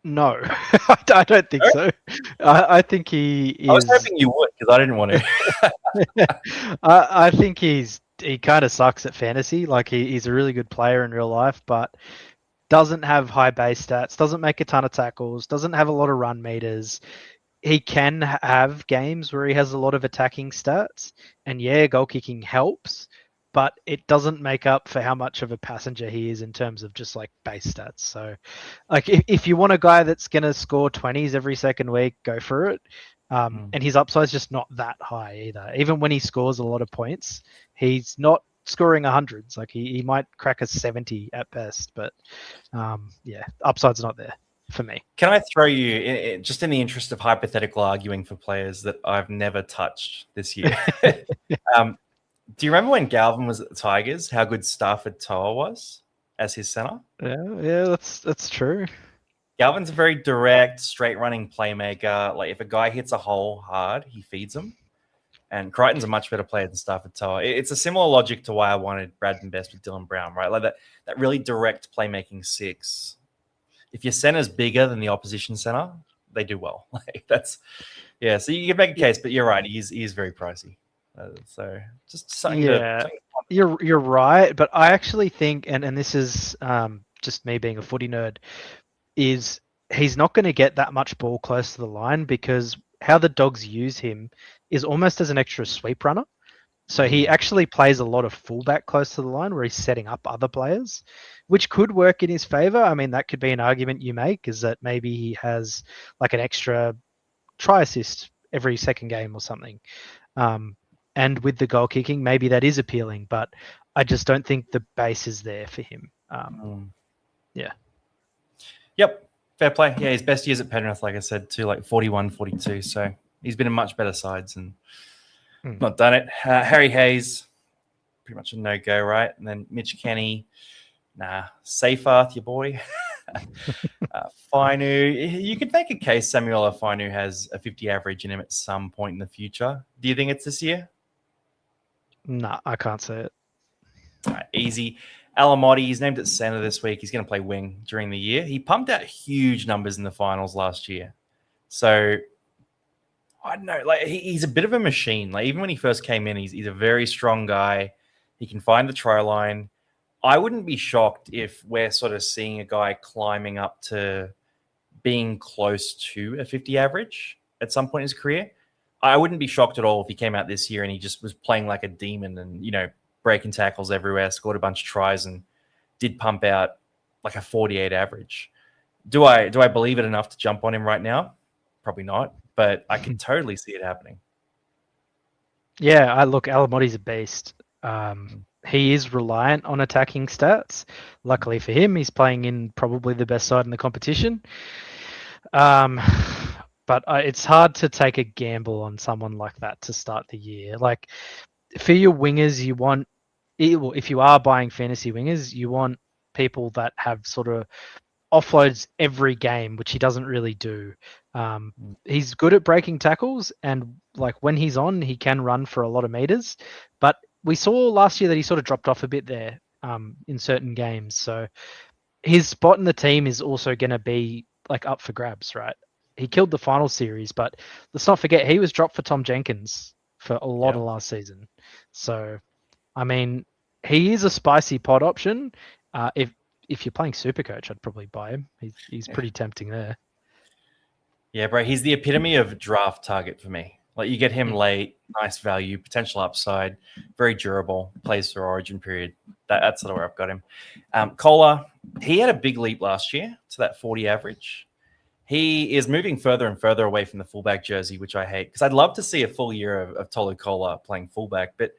No, I don't think so. I think he is... I was hoping you would because I didn't want to. I think he kind of sucks at fantasy. Like he's a really good player in real life, but doesn't have high base stats, doesn't make a ton of tackles, doesn't have a lot of run meters. He can have games where he has a lot of attacking stats, and goal kicking helps, but it doesn't make up for how much of a passenger he is in terms of just like base stats. So like if you want a guy that's going to score 20s every second week, go for it. And his upside's just not that high either. Even when he scores a lot of points, he's not scoring 100s. Like he might crack a 70 at best, but upside's not there for me. Can I throw you, just in the interest of hypothetical arguing for players that I've never touched this year? Do you remember when Galvin was at the Tigers, how good Stafford Toa was as his center? Yeah, that's true. Galvin's a very direct, straight-running playmaker. Like, if a guy hits a hole hard, he feeds him. And Crichton's a much better player than Stafford Toa. It's a similar logic to why I wanted Bradman best with Dylan Brown, right? Like that really direct playmaking six. If your center's bigger than the opposition center, they do well. Like so you can make a case, but you're right. He is very pricey. So just something Yeah, to you're right, but I actually think, and this is just me being a footy nerd, is he's not going to get that much ball close to the line because how the Dogs use him is almost as an extra sweep runner. So he actually plays a lot of fullback close to the line where he's setting up other players, which could work in his favor. I mean, that could be an argument you make, is that maybe he has like an extra try assist every second game or something. And with the goal kicking, maybe that is appealing, but I just don't think the base is there for him. Yeah. Yep. Fair play. Yeah, his best years at Penrith, like I said, too, like 41, 42. So he's been in much better sides and not done it. Harry Hayes, pretty much a no-go, right? And then Mitch Kenny, nah. Seyfarth, your boy. Fainu, you could make a case Samuel Fainu has a 50 average in him at some point in the future. Do you think it's this year? No, I can't say it. Easy. Alamoti, he's named at centre this week. He's going to play wing during the year. He pumped out huge numbers in the finals last year. So, I don't know. Like he's a bit of a machine. Like even when he first came in, he's a very strong guy. He can find the try line. I wouldn't be shocked if we're sort of seeing a guy climbing up to being close to a 50 average at some point in his career. I wouldn't be shocked at all if he came out this year and he just was playing like a demon and, breaking tackles everywhere, scored a bunch of tries and did pump out like a 48 average. Do I believe it enough to jump on him right now? Probably not, but I can totally see it happening. Yeah, Alamoti's a beast. He is reliant on attacking stats. Luckily for him, he's playing in probably the best side in the competition. But it's hard to take a gamble on someone like that to start the year. Like for your wingers, you want, if you are buying fantasy wingers, you want people that have sort of offloads every game, which he doesn't really do. He's good at breaking tackles, and like when he's on, he can run for a lot of meters. But we saw last year that he sort of dropped off a bit there in certain games. So his spot in the team is also going to be like up for grabs, right? He killed the final series, but let's not forget he was dropped for Tom Jenkins for a lot of last season. So, I mean, he is a spicy pod option. If you're playing Supercoach, I'd probably buy him. He's pretty tempting there. Yeah, bro, he's the epitome of draft target for me. Like you get him late, nice value, potential upside, very durable, plays through Origin period. That's sort of where I've got him. Kola, he had a big leap last year to that 40 average. He is moving further and further away from the fullback jersey, which I hate because I'd love to see a full year of Tolu Kola playing fullback, but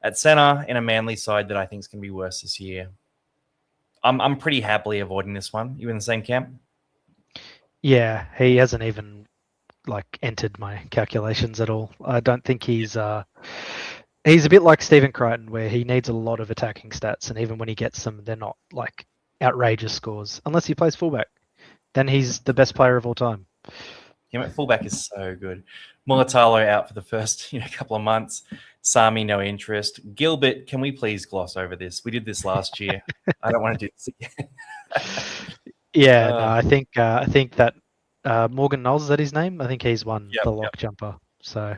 at center in a Manly side that I think is going to be worse this year. I'm pretty happily avoiding this one. You in the same camp? Yeah, he hasn't even entered my calculations at all. I don't think he's a bit like Stephen Crichton, where he needs a lot of attacking stats, and even when he gets them, they're not like outrageous scores unless he plays fullback. Then he's the best player of all time. Yeah, fullback is so good. Mulatalo out for the first couple of months. Sami, no interest. Gilbert, can we please gloss over this? We did this last year. I don't want to do this again. Yeah, no, I think that Morgan Knowles, is that his name? I think he's won the lock jumper. So,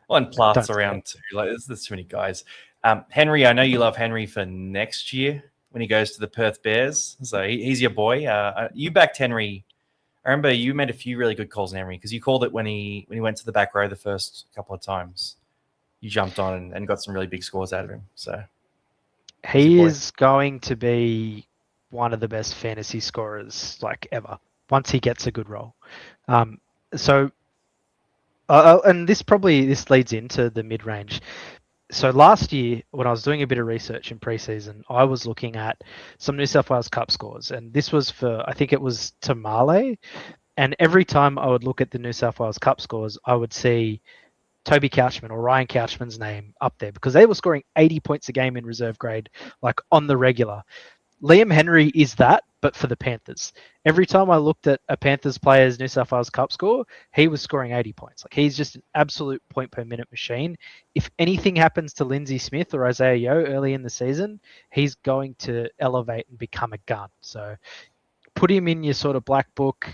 and Plath's around too. Like, there's too many guys. Henry, I know you love Henry for next year when he goes to the Perth Bears. So he's your boy. You backed Henry. I remember you made a few really good calls on Henry because you called it when he went to the back row the first couple of times. You jumped on and got some really big scores out of him. So he is going to be one of the best fantasy scorers ever once he gets a good role. And this leads into the mid-range. So last year, when I was doing a bit of research in preseason, I was looking at some New South Wales Cup scores, and this was for, I think it was Tamale. And every time I would look at the New South Wales Cup scores, I would see Toby Couchman or Ryan Couchman's name up there because they were scoring 80 points a game in reserve grade, on the regular. Liam Henry is that, but for the Panthers. Every time I looked at a Panthers player's New South Wales Cup score, he was scoring 80 points. He's just an absolute point per minute machine. If anything happens to Lindsay Smith or Isaiah Yeo early in the season, he's going to elevate and become a gun. So put him in your sort of black book.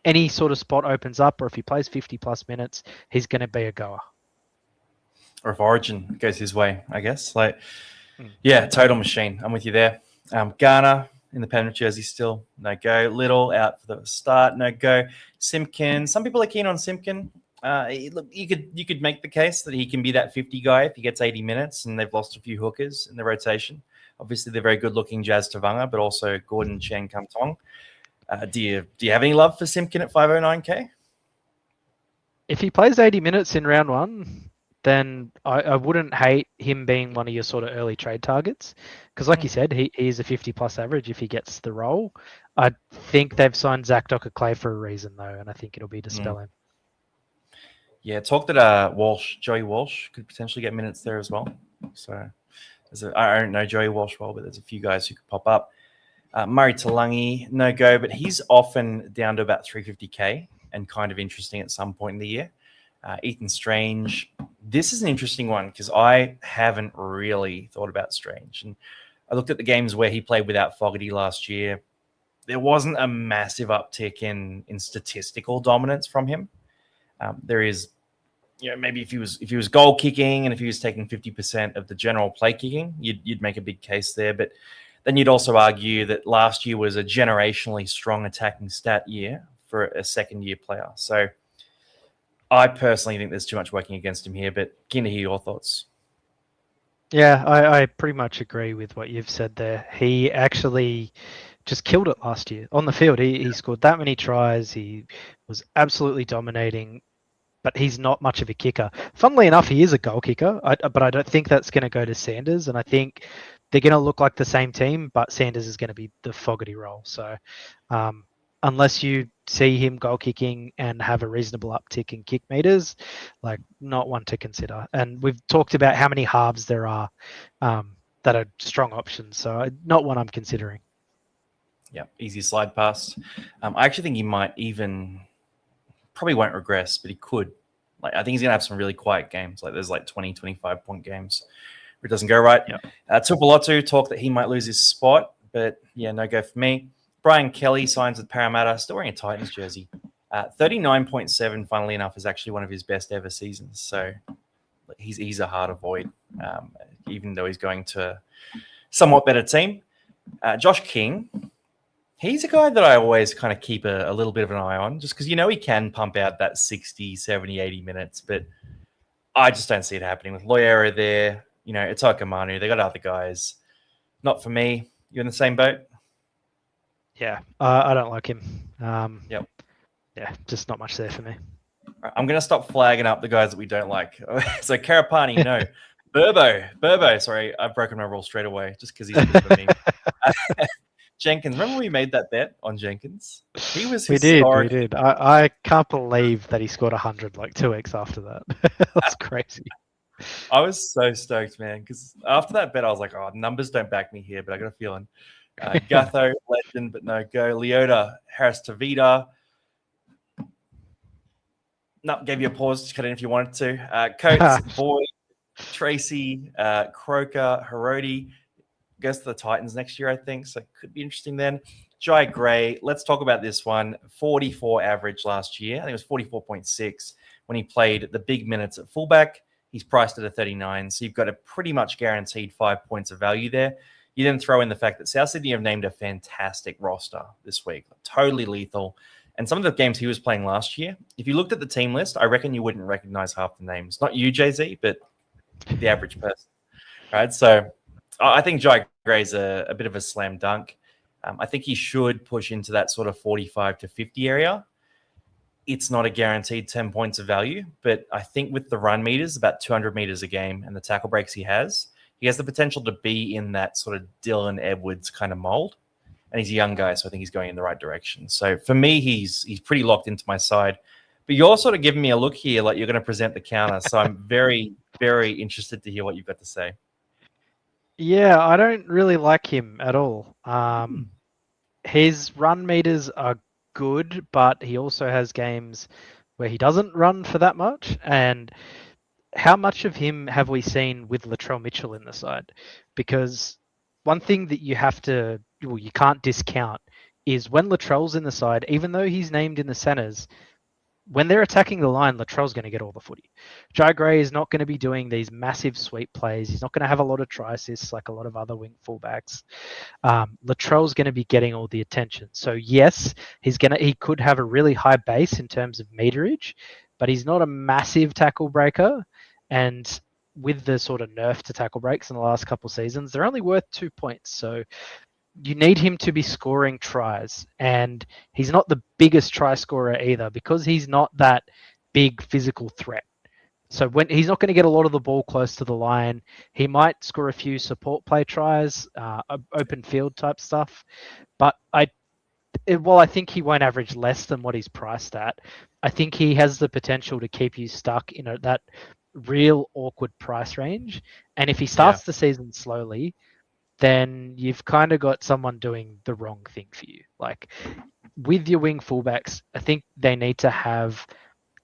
Any sort of spot opens up, or if he plays 50 plus minutes, he's going to be a goer. or if Origin goes his way, I guess. Mm. Yeah, total machine. I'm with you there. Garner in the Penrith jersey still, no go. Little out for the start, no go. Simpkin, some people are keen on Simpkin. Look, you could make the case that he can be that 50 guy if he gets 80 minutes, and they've lost a few hookers in the rotation. Obviously, they're very good-looking Jazz Tavanga, but also Gordon Chen Kam Tong. Do you have any love for Simpkin at 509k? If he plays 80 minutes in round one, then I wouldn't hate him being one of your sort of early trade targets. Because like you said, he is a 50-plus average if he gets the role. I think they've signed Zach Docker-Clay for a reason, though, and I think it'll be to spell him. Yeah, talk that Joey Walsh could potentially get minutes there as well. So I don't know Joey Walsh well, but there's a few guys who could pop up. Murray Talangi, no go, but he's often down to about 350k and kind of interesting at some point in the year. Ethan Strange, this is an interesting one because I haven't really thought about Strange. And I looked at the games where he played without Fogarty last year. There wasn't a massive uptick in statistical dominance from him. There is, maybe if he was goal kicking and if he was taking 50% of the general play kicking, you'd make a big case there. But then you'd also argue that last year was a generationally strong attacking stat year for a second-year player. So I personally think there's too much working against him here, but keen to hear your thoughts. Yeah, I pretty much agree with what you've said there. He actually just killed it last year on the field. He scored that many tries. He was absolutely dominating, but he's not much of a kicker. Funnily enough, he is a goal kicker, but I don't think that's going to go to Sanders, and I think they're going to look like the same team, but Sanders is going to be the Fogarty role. So unless you see him goal kicking and have a reasonable uptick in kick meters, not one to consider. And we've talked about how many halves there are that are strong options. So not one I'm considering. Yeah, easy slide past. I actually think he might probably won't regress, but he could. I think he's going to have some really quiet games. There's 20, 25 point games where it doesn't go right. Yeah. Tuipulotu talked that he might lose his spot, but yeah, no go for me. Brian Kelly signs with Parramatta, still wearing a Titans jersey. 39.7, funnily enough, is actually one of his best ever seasons. So he's a hard avoid, even though he's going to a somewhat better team. Josh King, he's a guy that I always kind of keep a little bit of an eye on, just because he can pump out that 60, 70, 80 minutes, but I just don't see it happening with Loiera there. Utoikamanu, they got other guys. Not for me. You in the same boat? Yeah, I don't like him. Yep. Yeah, just not much there for me. I'm going to stop flagging up the guys that we don't like. So Karapani, no. Burbo. Sorry, I've broken my rule straight away just because he's a bit of a meme. Jenkins, remember we made that bet on Jenkins? He was historic. We did. I can't believe that he scored 100 2 weeks after that. That's crazy. I was so stoked, man, because after that bet, I was like, numbers don't back me here, but I got a feeling. Gutho, legend, but no go. Leota, Harris Tavita. No, gave you a pause to cut in if you wanted to. Coates, Boyd, Tracy, Croker, Hiroti. Goes to the Titans next year, I think. So it could be interesting then. Jye Gray, let's talk about this one. 44 average last year. I think it was 44.6 when he played the big minutes at fullback. He's priced at a 39. So you've got a pretty much guaranteed 5 points of value there. You then throw in the fact that South Sydney have named a fantastic roster this week. Totally lethal. And some of the games he was playing last year, if you looked at the team list, I reckon you wouldn't recognize half the names. Not you, Jay-Z, but the average person. Right? So I think Jye Gray's a bit of a slam dunk. I think he should push into that sort of 45 to 50 area. It's not a guaranteed 10 points of value, but I think with the run meters, about 200 meters a game, and the tackle breaks he has the potential to be in that sort of Dylan Edwards kind of mold. And he's a young guy, so I think he's going in the right direction. So for me, he's pretty locked into my side. But you're sort of giving me a look here like you're going to present the counter. So I'm very, very interested to hear what you've got to say. Yeah, I don't really like him at all. His run meters are good, but he also has games where he doesn't run for that much. And how much of him have we seen with Latrell Mitchell in the side? Because one thing that you can't discount is when Latrell's in the side, even though he's named in the centers, when they're attacking the line, Latrell's going to get all the footy. Jye Gray is not going to be doing these massive sweep plays. He's not going to have a lot of try assists like a lot of other wing fullbacks. Latrell's going to be getting all the attention. So yes, he could have a really high base in terms of meterage, but he's not a massive tackle breaker. And with the sort of nerf to tackle breaks in the last couple seasons, they're only worth 2 points. So you need him to be scoring tries, and he's not the biggest try scorer either because he's not that big physical threat. So when he's not going to get a lot of the ball close to the line, he might score a few support play tries, open field type stuff. But I think he won't average less than what he's priced at. I think he has the potential to keep you stuck in that real awkward price range. And if he starts the season slowly, then you've kind of got someone doing the wrong thing for you. Like with your wing fullbacks, I think they need to have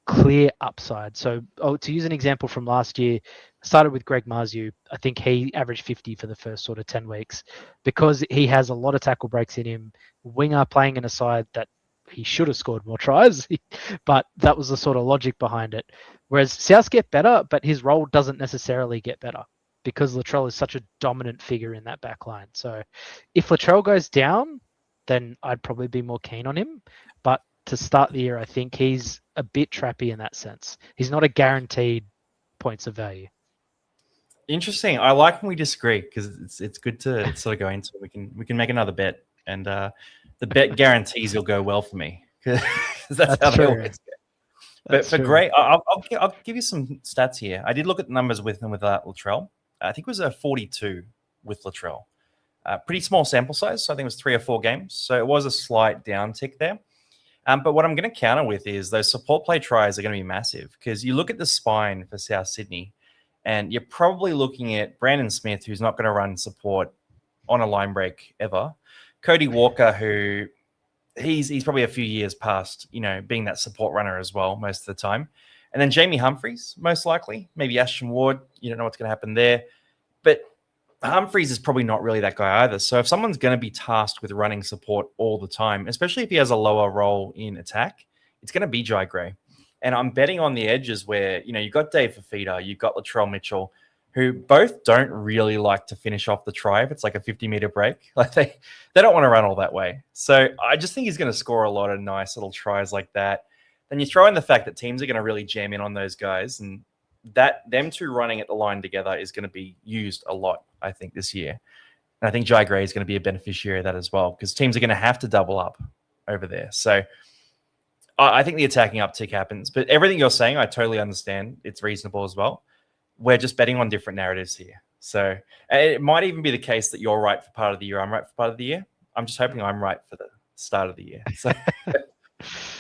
clear upside. So to use an example from last year, I started with Greg Marzu. I think he averaged 50 for the first sort of 10 weeks because he has a lot of tackle breaks in him. Winger playing in a side that he should have scored more tries, but that was the sort of logic behind it. Whereas South get better, but his role doesn't necessarily get better, because Latrell is such a dominant figure in that back line. So if Latrell goes down, then I'd probably be more keen on him. But to start the year, I think he's a bit trappy in that sense. He's not a guaranteed points of value. Interesting. I like when we disagree because it's good to sort of go into it. We can make another bet, and the bet guarantees it'll go well for me because that's how they always go. But for Gray, I'll give you some stats here. I did look at the numbers with and without Latrell. I think it was a 42 with Latrell. Pretty small sample size, so I think it was 3 or 4 games. So it was a slight downtick there. But what I'm going to counter with is those support play tries are going to be massive because you look at the spine for South Sydney, and you're probably looking at Brandon Smith, who's not going to run support on a line break ever. Cody Walker, who he's probably a few years past, being that support runner as well most of the time. And then Jamie Humphries, most likely. Maybe Ashton Ward. You don't know what's going to happen there. But Humphries is probably not really that guy either. So if someone's going to be tasked with running support all the time, especially if he has a lower role in attack, it's going to be Jye Gray. And I'm betting on the edges where, you've got Dave Fifita, you've got Latrell Mitchell, who both don't really like to finish off the try if it's like a 50-meter break. Like they don't want to run all that way. So I just think he's going to score a lot of nice little tries like that. Then you throw in the fact that teams are going to really jam in on those guys, and that them two running at the line together is going to be used a lot, I think, this year. And I think Jye Gray is going to be a beneficiary of that as well, because teams are going to have to double up over there. So I think the attacking uptick happens. But everything you're saying, I totally understand. It's reasonable as well. We're just betting on different narratives here. So it might even be the case that you're right for part of the year, I'm right for part of the year. I'm just hoping I'm right for the start of the year. So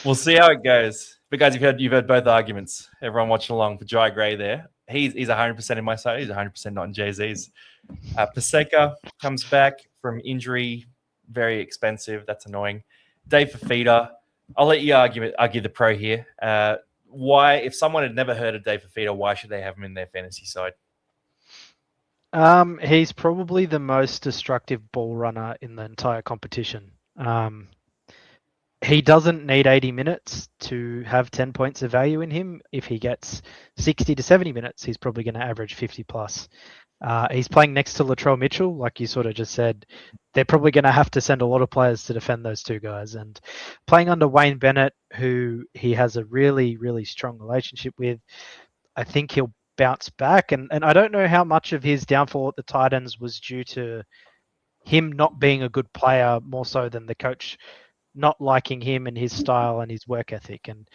we'll see how it goes. But guys, you've heard both arguments. Everyone watching along for Jye Gray there. He's 100% in my side. He's 100% not in Jay-Z's. Paseka comes back from injury. Very expensive. That's annoying. Dave Fifita. I'll let you argue the pro here. Why, if someone had never heard of Dave Fifita, why should they have him in their fantasy side? He's probably the most destructive ball runner in the entire competition. He doesn't need 80 minutes to have 10 points of value in him. If he gets 60 to 70 minutes, he's probably going to average 50 plus. He's playing next to Latrell Mitchell, like you sort of just said. They're probably going to have to send a lot of players to defend those two guys. And playing under Wayne Bennett, who he has a really, really strong relationship with, I think he'll bounce back. And I don't know how much of his downfall at the Titans was due to him not being a good player, more so than the coach not liking him and his style and his work ethic. And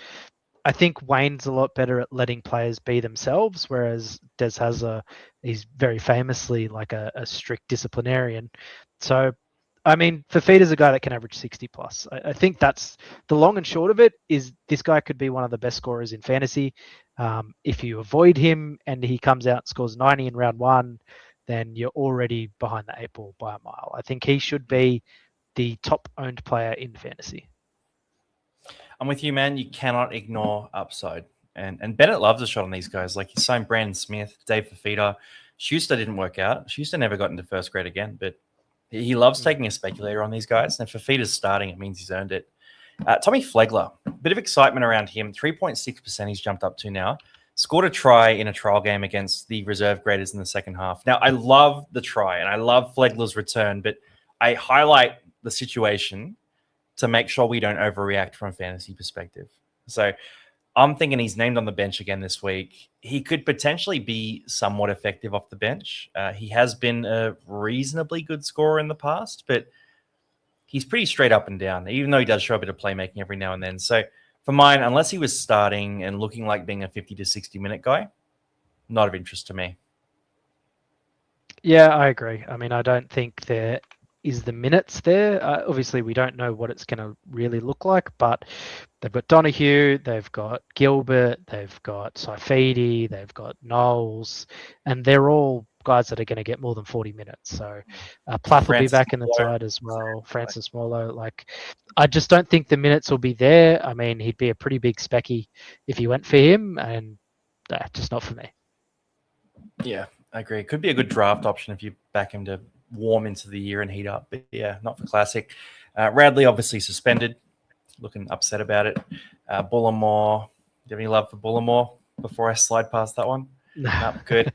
I think Wayne's a lot better at letting players be themselves, whereas Des he's very famously like a strict disciplinarian. So, I mean, Fifita's a guy that can average 60 plus. I think that's the long and short of it. Is this guy could be one of the best scorers in fantasy. If you avoid him and he comes out and scores 90 in round 1, then you're already behind the 8 ball by a mile. I think he should be the top owned player in fantasy. I'm with you, man. You cannot ignore upside. And Bennett loves a shot on these guys. Like he's signed Brandon Smith, Dave Fifita. Schuster didn't work out. Schuster never got into first grade again, but he loves taking a speculator on these guys. And if Fifita's starting, it means he's earned it. Tommy Flegler, bit of excitement around him. 3.6% he's jumped up to now. Scored a try in a trial game against the reserve graders in the second half. Now, I love the try and I love Flegler's return, but I highlight the situation to make sure we don't overreact from a fantasy perspective. So I'm thinking he's named on the bench again this week. He could potentially be somewhat effective off the bench. He has been a reasonably good scorer in the past, but he's pretty straight up and down, even though he does show a bit of playmaking every now and then. So for mine, unless he was starting and looking like being a 50 to 60-minute guy, not of interest to me. Yeah, I agree. I mean, I don't think there is the minutes there. Obviously, we don't know what it's going to really look like, but they've got Doueihi, they've got Gilbert, they've got Saifidi, they've got Knowles, and they're all guys that are going to get more than 40 minutes. So Plath will be back in the side as well. Francis Molo. I just don't think the minutes will be there. I mean, he'd be a pretty big specky if you went for him, and just not for me. Yeah, I agree. Could be a good draft option if you back him to warm into the year and heat up. But yeah, not for Classic. Radley obviously suspended. Looking upset about it. Bullimore. Do you have any love for Bullimore before I slide past that one? No, good.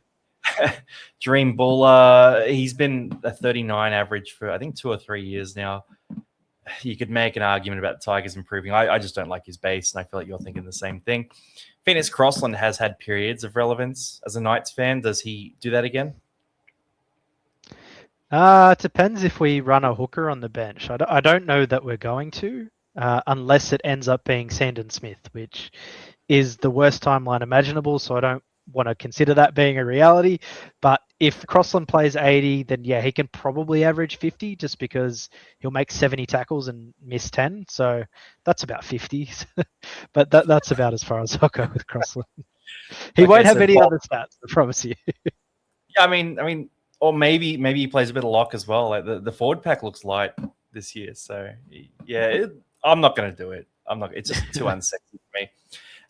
Dream Buller. He's been a 39 average for, I think, 2 or 3 years now. You could make an argument about the Tigers improving. I just don't like his base, and I feel like you're thinking the same thing. Phoenix Crossland has had periods of relevance as a Knights fan. Does he do that again? It depends if we run a hooker on the bench. I don't know that we're going to, unless it ends up being Sandon Smith, which is the worst timeline imaginable, so I don't want to consider that being a reality. But if Crossland plays 80, then yeah, he can probably average 50 just because he'll make 70 tackles and miss 10. So that's about 50. But that's about as far as I'll go with Crossland. He won't have any other stats, I promise you. Yeah, I mean, or maybe he plays a bit of lock as well. Like the forward pack looks light this year. So yeah, I'm not going to do it. It's just too unsexy for me.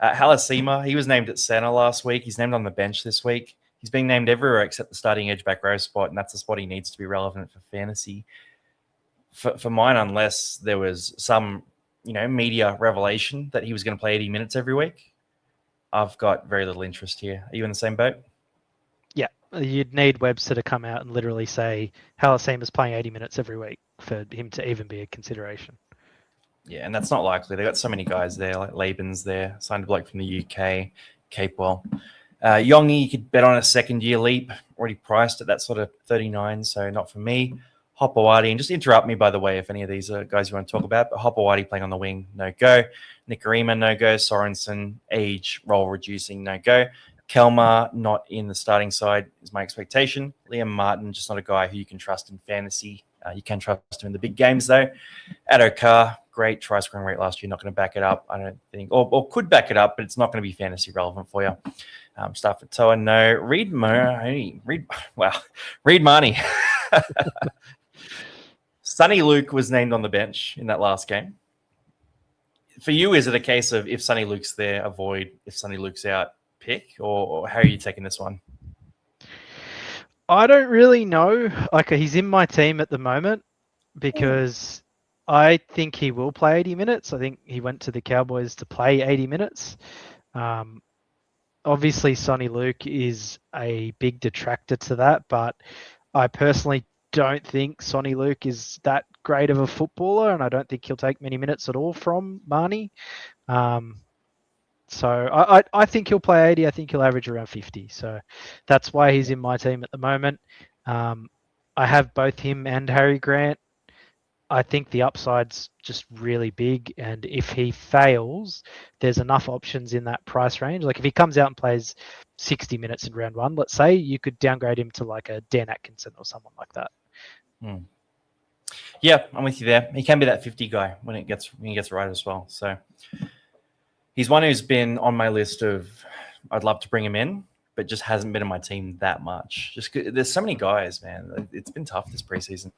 Halasima, he was named at center last week. He's named on the bench this week. He's being named everywhere except the starting edge back row spot, and that's the spot he needs to be relevant for fantasy. For mine, unless there was some, media revelation that he was going to play 80 minutes every week, I've got very little interest here. Are you in the same boat? Yeah, you'd need Webster to come out and literally say Halasima's playing 80 minutes every week for him to even be a consideration. Yeah, and that's not likely. They got so many guys there, like Laban's there, signed a bloke from the UK, Capewell. Yongi, you could bet on a second-year leap, already priced at that sort of 39, so not for me. Hopawati, and just interrupt me, by the way, if any of these are guys you want to talk about, but Hopawati playing on the wing, no go. Nikarima, no go. Sorensen, age, role reducing, no go. Kelmar, not in the starting side, is my expectation. Liam Martin, just not a guy who you can trust in fantasy. You can trust him in the big games, though. Adokar, great try scoring rate last year, not going to back it up, I don't think. Or could back it up, but it's not going to be fantasy relevant for you. Stafford Toa, no. Reed Mahoney. Sonny Luke was named on the bench in that last game. For you, is it a case of if Sonny Luke's there, avoid, if Sonny Luke's out, pick? Or how are you taking this one? I don't really know. He's in my team at the moment because I think he will play 80 minutes. I think he went to the Cowboys to play 80 minutes. Obviously, Sonny Luke is a big detractor to that, but I personally don't think Sonny Luke is that great of a footballer, and I don't think he'll take many minutes at all from Mahoney. So I think he'll play 80. I think he'll average around 50. So that's why he's in my team at the moment. I have both him and Harry Grant. I think the upside's just really big. And if he fails, there's enough options in that price range. Like if he comes out and plays 60 minutes in round one, let's say, you could downgrade him to like a Dan Atkinson or someone like that. Yeah, I'm with you there. He can be that 50 guy when he gets right as well. So he's one who's been on my list of I'd love to bring him in, but just hasn't been in my team that much. Just there's so many guys, man. It's been tough this preseason.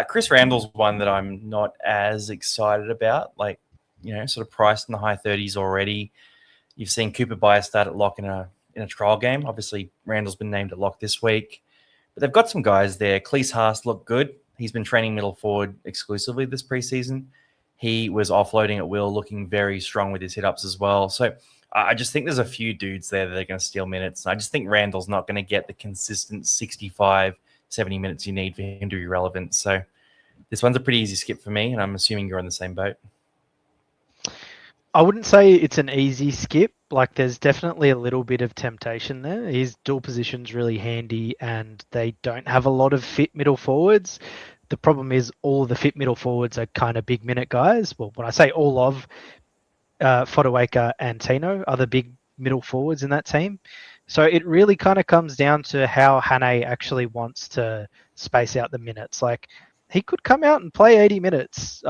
Chris Randall's one that I'm not as excited about. Sort of priced in the high 30s already. You've seen Cooper Biastat at lock in a trial game. Obviously, Randall's been named at lock this week, but they've got some guys there. Cleese Haas looked good. He's been training middle forward exclusively this preseason. He was offloading at will, looking very strong with his hit-ups as well. So I just think there's a few dudes there that are going to steal minutes. I just think Randall's not going to get the consistent 65, 70 minutes you need for him to be relevant. So this one's a pretty easy skip for me, and I'm assuming you're on the same boat. I wouldn't say it's an easy skip. Like, there's definitely a little bit of temptation there. His dual position's really handy, and they don't have a lot of fit middle forwards. The problem is all of the fit middle forwards are kind of big minute guys. Well, when I say all of, Fotuaika and Tino are the big middle forwards in that team. So it really kind of comes down to how Hane actually wants to space out the minutes. Like, he could come out and play 80 minutes.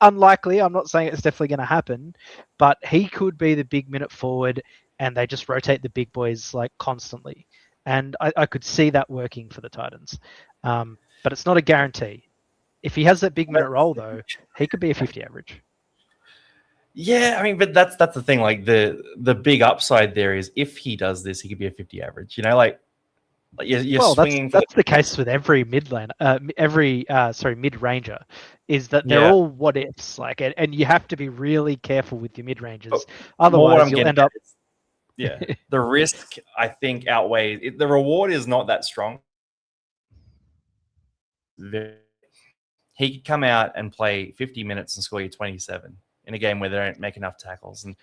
Unlikely. I'm not saying it's definitely going to happen, but he could be the big minute forward, and they just rotate the big boys like constantly. And I could see that working for the Titans. But it's not a guarantee. If he has that big minute role, though, he could be a 50 average. Yeah, I mean, but that's the thing. Like, the big upside there is if he does this, he could be a 50 average. You know, like you're swinging. That's the case with every mid-ranger, is that they're all what ifs. Like, and you have to be really careful with your mid-rangers. Otherwise, you'll end up. Yeah, the risk, I think, outweighs it. The reward is not that strong. He could come out and play 50 minutes and score you 27 in a game where they don't make enough tackles. And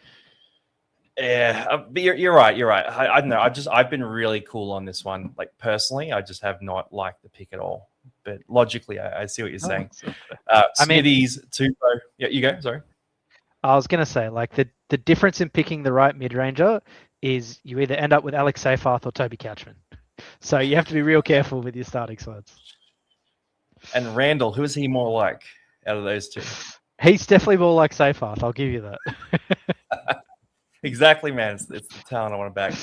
but you're right. I don't know. I've been really cool on this one. Like, personally, I just have not liked the pick at all. But logically, I see what you're saying. Smithies, Tupou. Yeah, you go. Sorry. I was going to say, like, the difference in picking the right mid-ranger is you either end up with Alex Seyfarth or Toby Couchman. So you have to be real careful with your starting sides. And Randall, who is he more like out of those two? He's definitely more like Seyfarth. I'll give you that. Exactly, man. It's the talent I want to back.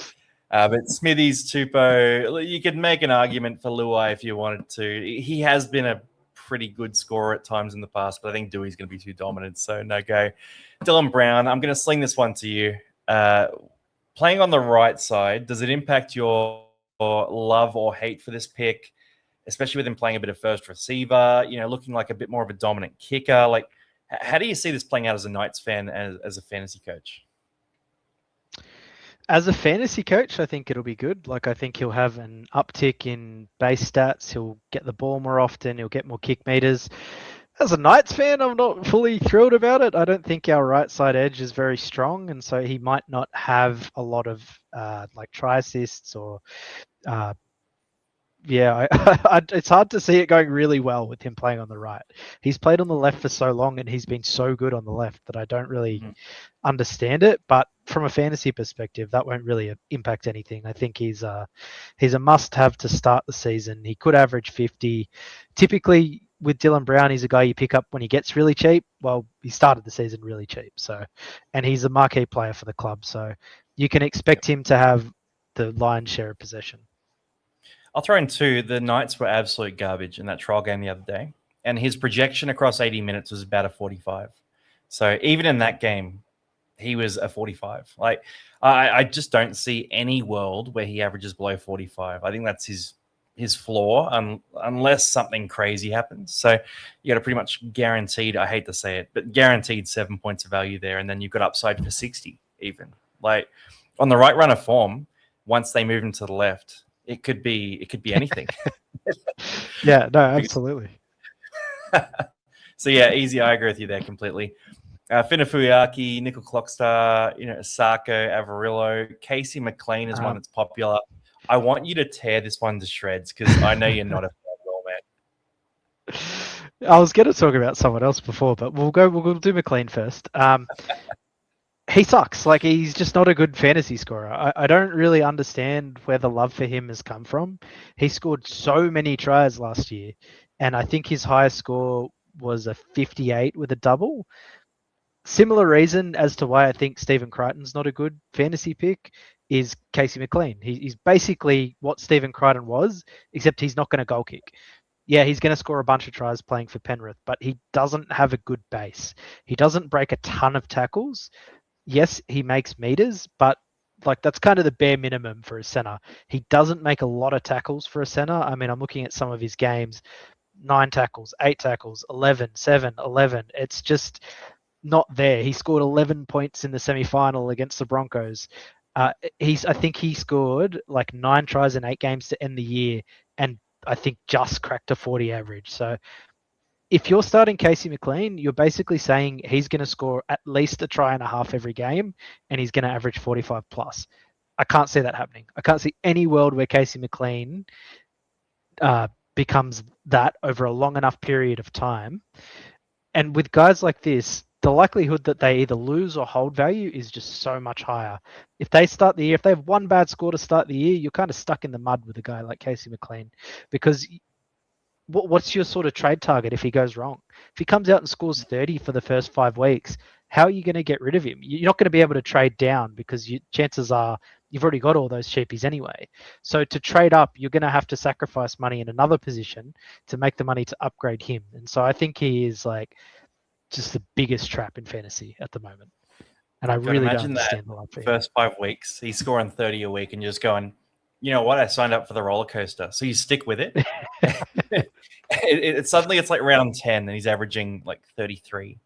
But Smithies, Tupou, you could make an argument for Luai if you wanted to. He has been a pretty good scorer at times in the past, but I think Doueihi's going to be too dominant, so no go. Dylan Brown, I'm going to sling this one to you. Playing on the right side, does it impact your love or hate for this pick, especially with him playing a bit of first receiver, looking like a bit more of a dominant kicker? Like, how do you see this playing out as a Knights fan and as a fantasy coach? As a fantasy coach, I think it'll be good. Like, I think he'll have an uptick in base stats. He'll get the ball more often. He'll get more kick meters. As a Knights fan, I'm not fully thrilled about it. I don't think our right side edge is very strong, and so he might not have a lot of try assists or it's hard to see it going really well with him playing on the right. He's played on the left for so long, and he's been so good on the left that I don't really understand it. But from a fantasy perspective, that won't really impact anything. I think he's a must-have to start the season. He could average 50. Typically, with Dylan Brown, he's a guy you pick up when he gets really cheap. Well, he started the season really cheap, and he's a marquee player for the club. So you can expect him to have the lion's share of possession. I'll throw in two. The Knights were absolute garbage in that trial game the other day, and his projection across 80 minutes was about a 45. So even in that game, he was a 45. Like, I just don't see any world where he averages below 45. I think that's his floor, unless something crazy happens. So you got a pretty much guaranteed, I hate to say it, but guaranteed 7 points of value there, and then you've got upside for 60 even. Like, on the right run of form, once they move him to the left, it could be anything. Yeah, no, absolutely. So yeah, easy. I agree with you there completely. Finafuiaki, Nickel Clockstar, Asako, Avarillo, Casey McLean is one that's popular. I want you to tear this one to shreds because I know you're not a fan at all, man. I was going to talk about someone else before, but we'll do McLean first. He sucks. Like, he's just not a good fantasy scorer. I don't really understand where the love for him has come from. He scored so many tries last year, and I think his highest score was a 58 with a double. Similar reason as to why I think Stephen Crichton's not a good fantasy pick is Casey McLean. He's basically what Stephen Crichton was, except he's not going to goal kick. Yeah, he's going to score a bunch of tries playing for Penrith, but he doesn't have a good base. He doesn't break a ton of tackles. Yes, he makes meters, but that's kind of the bare minimum for a center. He doesn't make a lot of tackles for a center. I mean, I'm looking at some of his games. 9 tackles, 8 tackles, 11, 7, 11. It's just not there. He scored 11 points in the semi-final against the Broncos. I think he scored like 9 tries in 8 games to end the year, and I think just cracked a 40 average. So if you're starting Casey McLean, you're basically saying he's going to score at least a try and a half every game, and he's going to average 45 plus. I can't see that happening. I can't see any world where Casey McLean becomes that over a long enough period of time. And with guys like this, the likelihood that they either lose or hold value is just so much higher. If they start the year, if they have one bad score to start the year, you're kind of stuck in the mud with a guy like Casey McLean, because what's your sort of trade target if he goes wrong? If he comes out and scores 30 for the first 5 weeks, how are you going to get rid of him? You're not going to be able to trade down because chances are you've already got all those cheapies anyway. So to trade up, you're going to have to sacrifice money in another position to make the money to upgrade him. And so I think he is like just the biggest trap in fantasy at the moment. And I really don't understand the love for him. First 5 weeks, he's scoring 30 a week and you're just going, you know what? I signed up for the roller coaster. So you stick with it. Suddenly it's like round 10 and he's averaging like 33.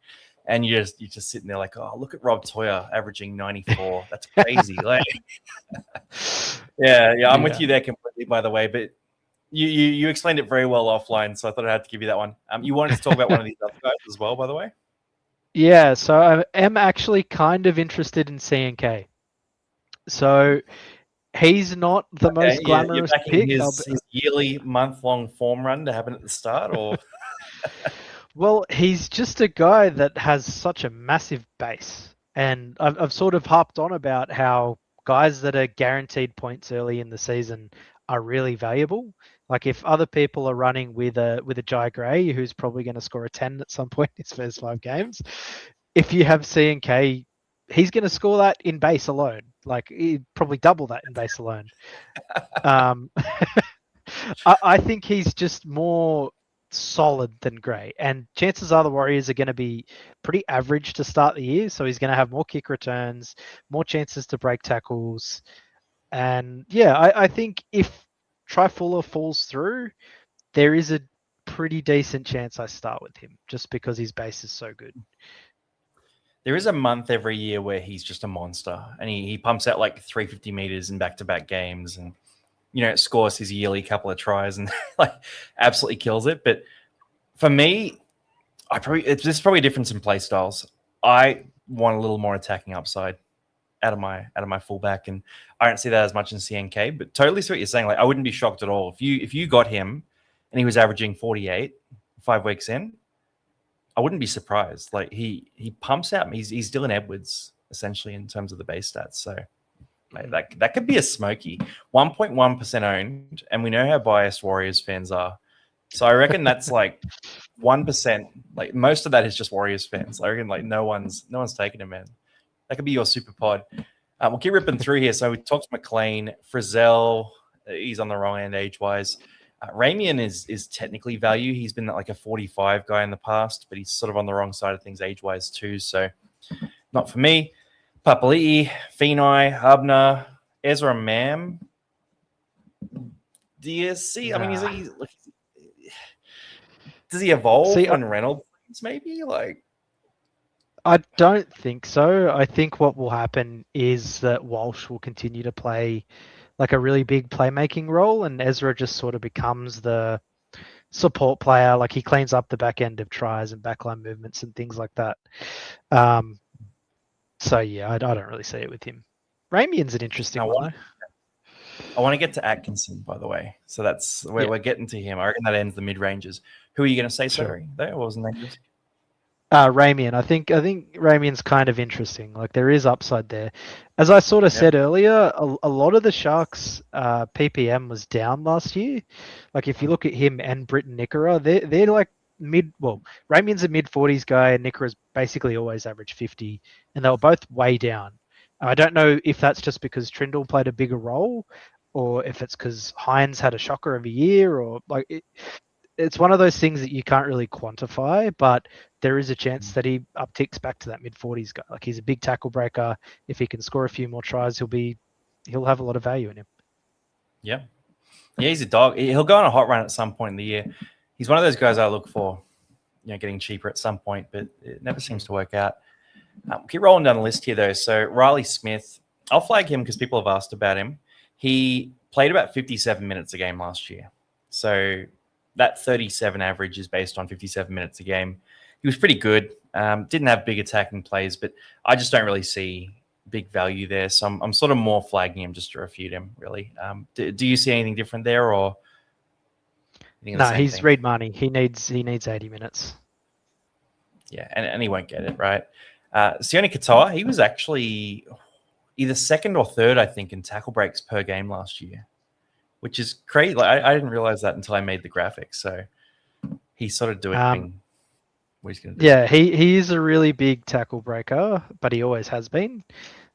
And you're just sitting there like, oh, look at Rob Toia averaging 94. That's crazy. Like, yeah, I'm with you there completely, by the way. But you explained it very well offline, so I thought I had to give you that one. You wanted to talk about one of these other guys as well, by the way? Yeah, so I am actually kind of interested in CNK. So he's not the most glamorous pick. His yearly month-long form run to happen at the start, or? Well, he's just a guy that has such a massive base. And I've sort of harped on about how guys that are guaranteed points early in the season are really valuable. Like if other people are running with a Jye Gray, who's probably going to score a 10 at some point in his first 5 games, if you have CNK, he's going to score that in base alone. Like he'd probably double that in base alone. I think he's just more solid than Gray, and chances are the Warriors are going to be pretty average to start the year, so he's going to have more kick returns, more chances to break tackles, and yeah, I think if Trai Fuller falls through, there is a pretty decent chance I start with him just because his base is so good. There is a month every year where he's just a monster, and he pumps out like 350 meters in back-to-back games, and scores his yearly couple of tries and like absolutely kills it. But for me, there's probably a difference in play styles. I want a little more attacking upside out of my fullback, and I don't see that as much in CNK. But totally see what you're saying. Like I wouldn't be shocked at all if you got him and he was averaging 48 5 weeks in. I wouldn't be surprised. Like he pumps out. He's Dylan Edwards essentially in terms of the base stats. So. That could be a smoky 1.1% owned, and we know how biased Warriors fans are. So I reckon that's like 1%. Like most of that is just Warriors fans. I reckon like no one's taking him, man. That could be your super pod. We'll keep ripping through here. So we talked McLean, Frizzell. He's on the wrong end age wise. Ramian is technically value. He's been like a 45 guy in the past, but he's sort of on the wrong side of things age wise too. So not for me. Papali'i, Finai, Hubner, Ezra Mam. Do you see? I mean, does he evolve when Randall plays maybe? Like, I don't think so. I think what will happen is that Walsh will continue to play like a really big playmaking role, and Ezra just sort of becomes the support player. Like he cleans up the back end of tries and backline movements and things like that. So yeah, I don't really see it with him. Ramian's an interesting one though. I want to get to Atkinson, by the way. So that's where we're getting to him. I reckon that ends the mid ranges. Who are you going to say? Sorry, there wasn't that. Ramian. I think Ramian's kind of interesting. Like there is upside there. As I sort of said earlier, a lot of the Sharks PPM was down last year. Like if you look at him and Britton Nickera, they're like Ramian's a mid-40s guy, and Nickera's basically always averaged 50, and they were both way down. I don't know if that's just because Trindle played a bigger role, or if it's because Hines had a shocker of a year, or like it's one of those things that you can't really quantify, but there is a chance that he upticks back to that mid-40s guy. Like he's a big tackle breaker. If he can score a few more tries, he'll have a lot of value in him. Yeah, he's a dog. He'll go on a hot run at some point in the year. he's one of those guys I look for, getting cheaper at some point, but it never seems to work out. Keep rolling down the list here, though. So Riley Smith, I'll flag him because people have asked about him. He played about 57 minutes a game last year. So that 37 average is based on 57 minutes a game. He was pretty good. Didn't have big attacking plays, but I just don't really see big value there. So I'm sort of more flagging him just to refute him, really. Do you see anything different there, or? No, he's Reed Mahoney. He needs 80 minutes. Yeah, and he won't get it, right? Sione Katoa, he was actually either second or third, I think, in tackle breaks per game last year, which is crazy. Like, I didn't realize that until I made the graphics. So he's sort of doing what he's going to do. Yeah, he is a really big tackle breaker, but he always has been.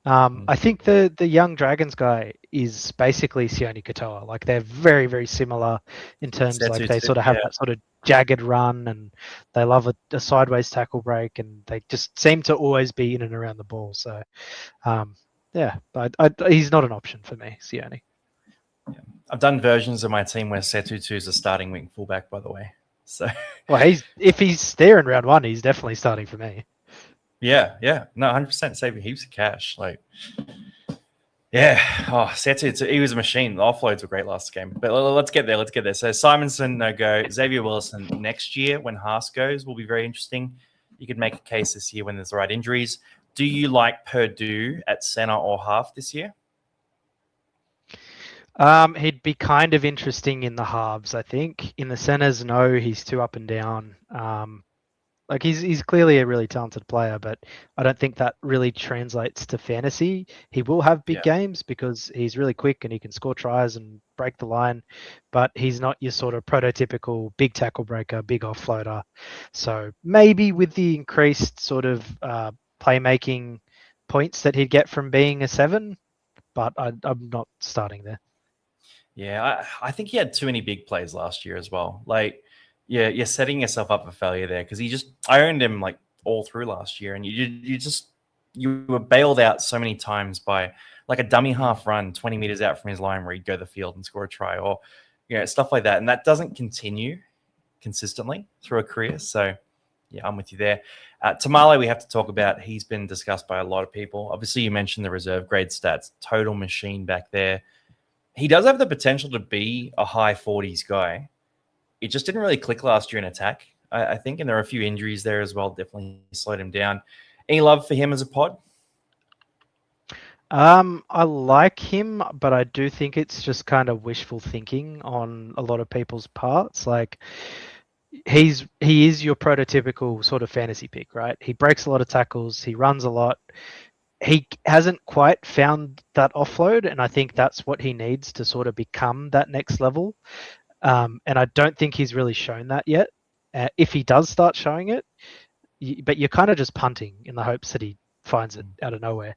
I think the young Dragons guy is basically Sione Katoa. Like, they're very, very similar in terms like they sort of have that sort of jagged run, and they love a sideways tackle break, and they just seem to always be in and around the ball. So, he's not an option for me, Sione. Yeah. I've done versions of my team where Setutu is a starting wing fullback, by the way. So, well, if he's there in round one, he's definitely starting for me. Yeah. No, 100% saving heaps of cash. Like, yeah. Oh, Setu, he was a machine. The offloads were great last game. But let's get there. So Simonson, no go. Xavier Wilson next year when Haas goes will be very interesting. You could make a case this year when there's the right injuries. Do you like Purdue at center or half this year? He'd be kind of interesting in the halves, I think. In the centers, no, he's too up and down. Like, he's clearly a really talented player, but I don't think that really translates to fantasy. He will have big games because he's really quick and he can score tries and break the line, but he's not your sort of prototypical big tackle breaker, big offloader. So maybe with the increased sort of playmaking points that he'd get from being a 7, but I'm not starting there. Yeah, I think he had too many big plays last year as well. Like, yeah, you're setting yourself up for failure there because I owned him like all through last year, and you were bailed out so many times by like a dummy half run 20 meters out from his line where he'd go the field and score a try, or stuff like that, and that doesn't continue consistently through a career. So yeah, I'm with you there. Tamale, we have to talk about. He's been discussed by a lot of people. Obviously, you mentioned the reserve grade stats, total machine back there. He does have the potential to be a high 40s guy. It just didn't really click last year in attack, I think, and there are a few injuries there as well. Definitely slowed him down. Any love for him as a pod? I like him, but I do think it's just kind of wishful thinking on a lot of people's parts. Like, he is your prototypical sort of fantasy pick, right? He breaks a lot of tackles. He runs a lot. He hasn't quite found that offload, and I think that's what he needs to sort of become that next level. And I don't think he's really shown that yet. If he does start showing it, but you're kind of just punting in the hopes that he finds it out of nowhere.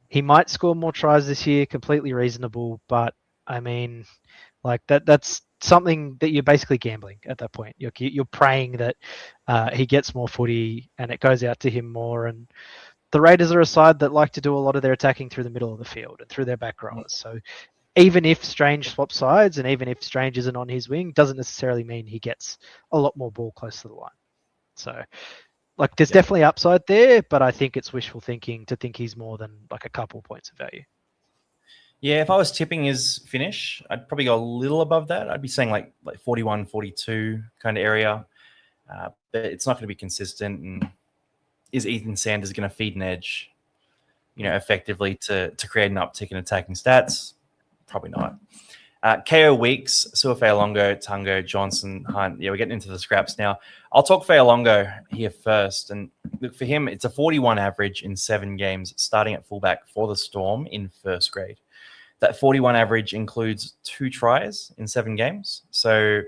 He might score more tries this year, completely reasonable, but I mean, like that's something that you're basically gambling at that point. You're praying that he gets more footy and it goes out to him more. And the Raiders are a side that like to do a lot of their attacking through the middle of the field and through their back rowers. So even if Strange swaps sides and even if Strange isn't on his wing, doesn't necessarily mean he gets a lot more ball close to the line. So, like, there's definitely upside there, but I think it's wishful thinking to think he's more than like a couple points of value. Yeah, if I was tipping his finish, I'd probably go a little above that. I'd be saying like 41, 42 kind of area. But it's not going to be consistent. And is Ethan Sanders going to feed an edge, effectively to create an uptick in attacking stats? Probably not. KO Weeks, Sua Faalogo, Tungo, Johnson, Hunt. Yeah, we're getting into the scraps now. I'll talk Faalogo here first. And look, for him, it's a 41 average in 7 games, starting at fullback for the Storm in first grade. That 41 average includes 2 tries in 7 games. So,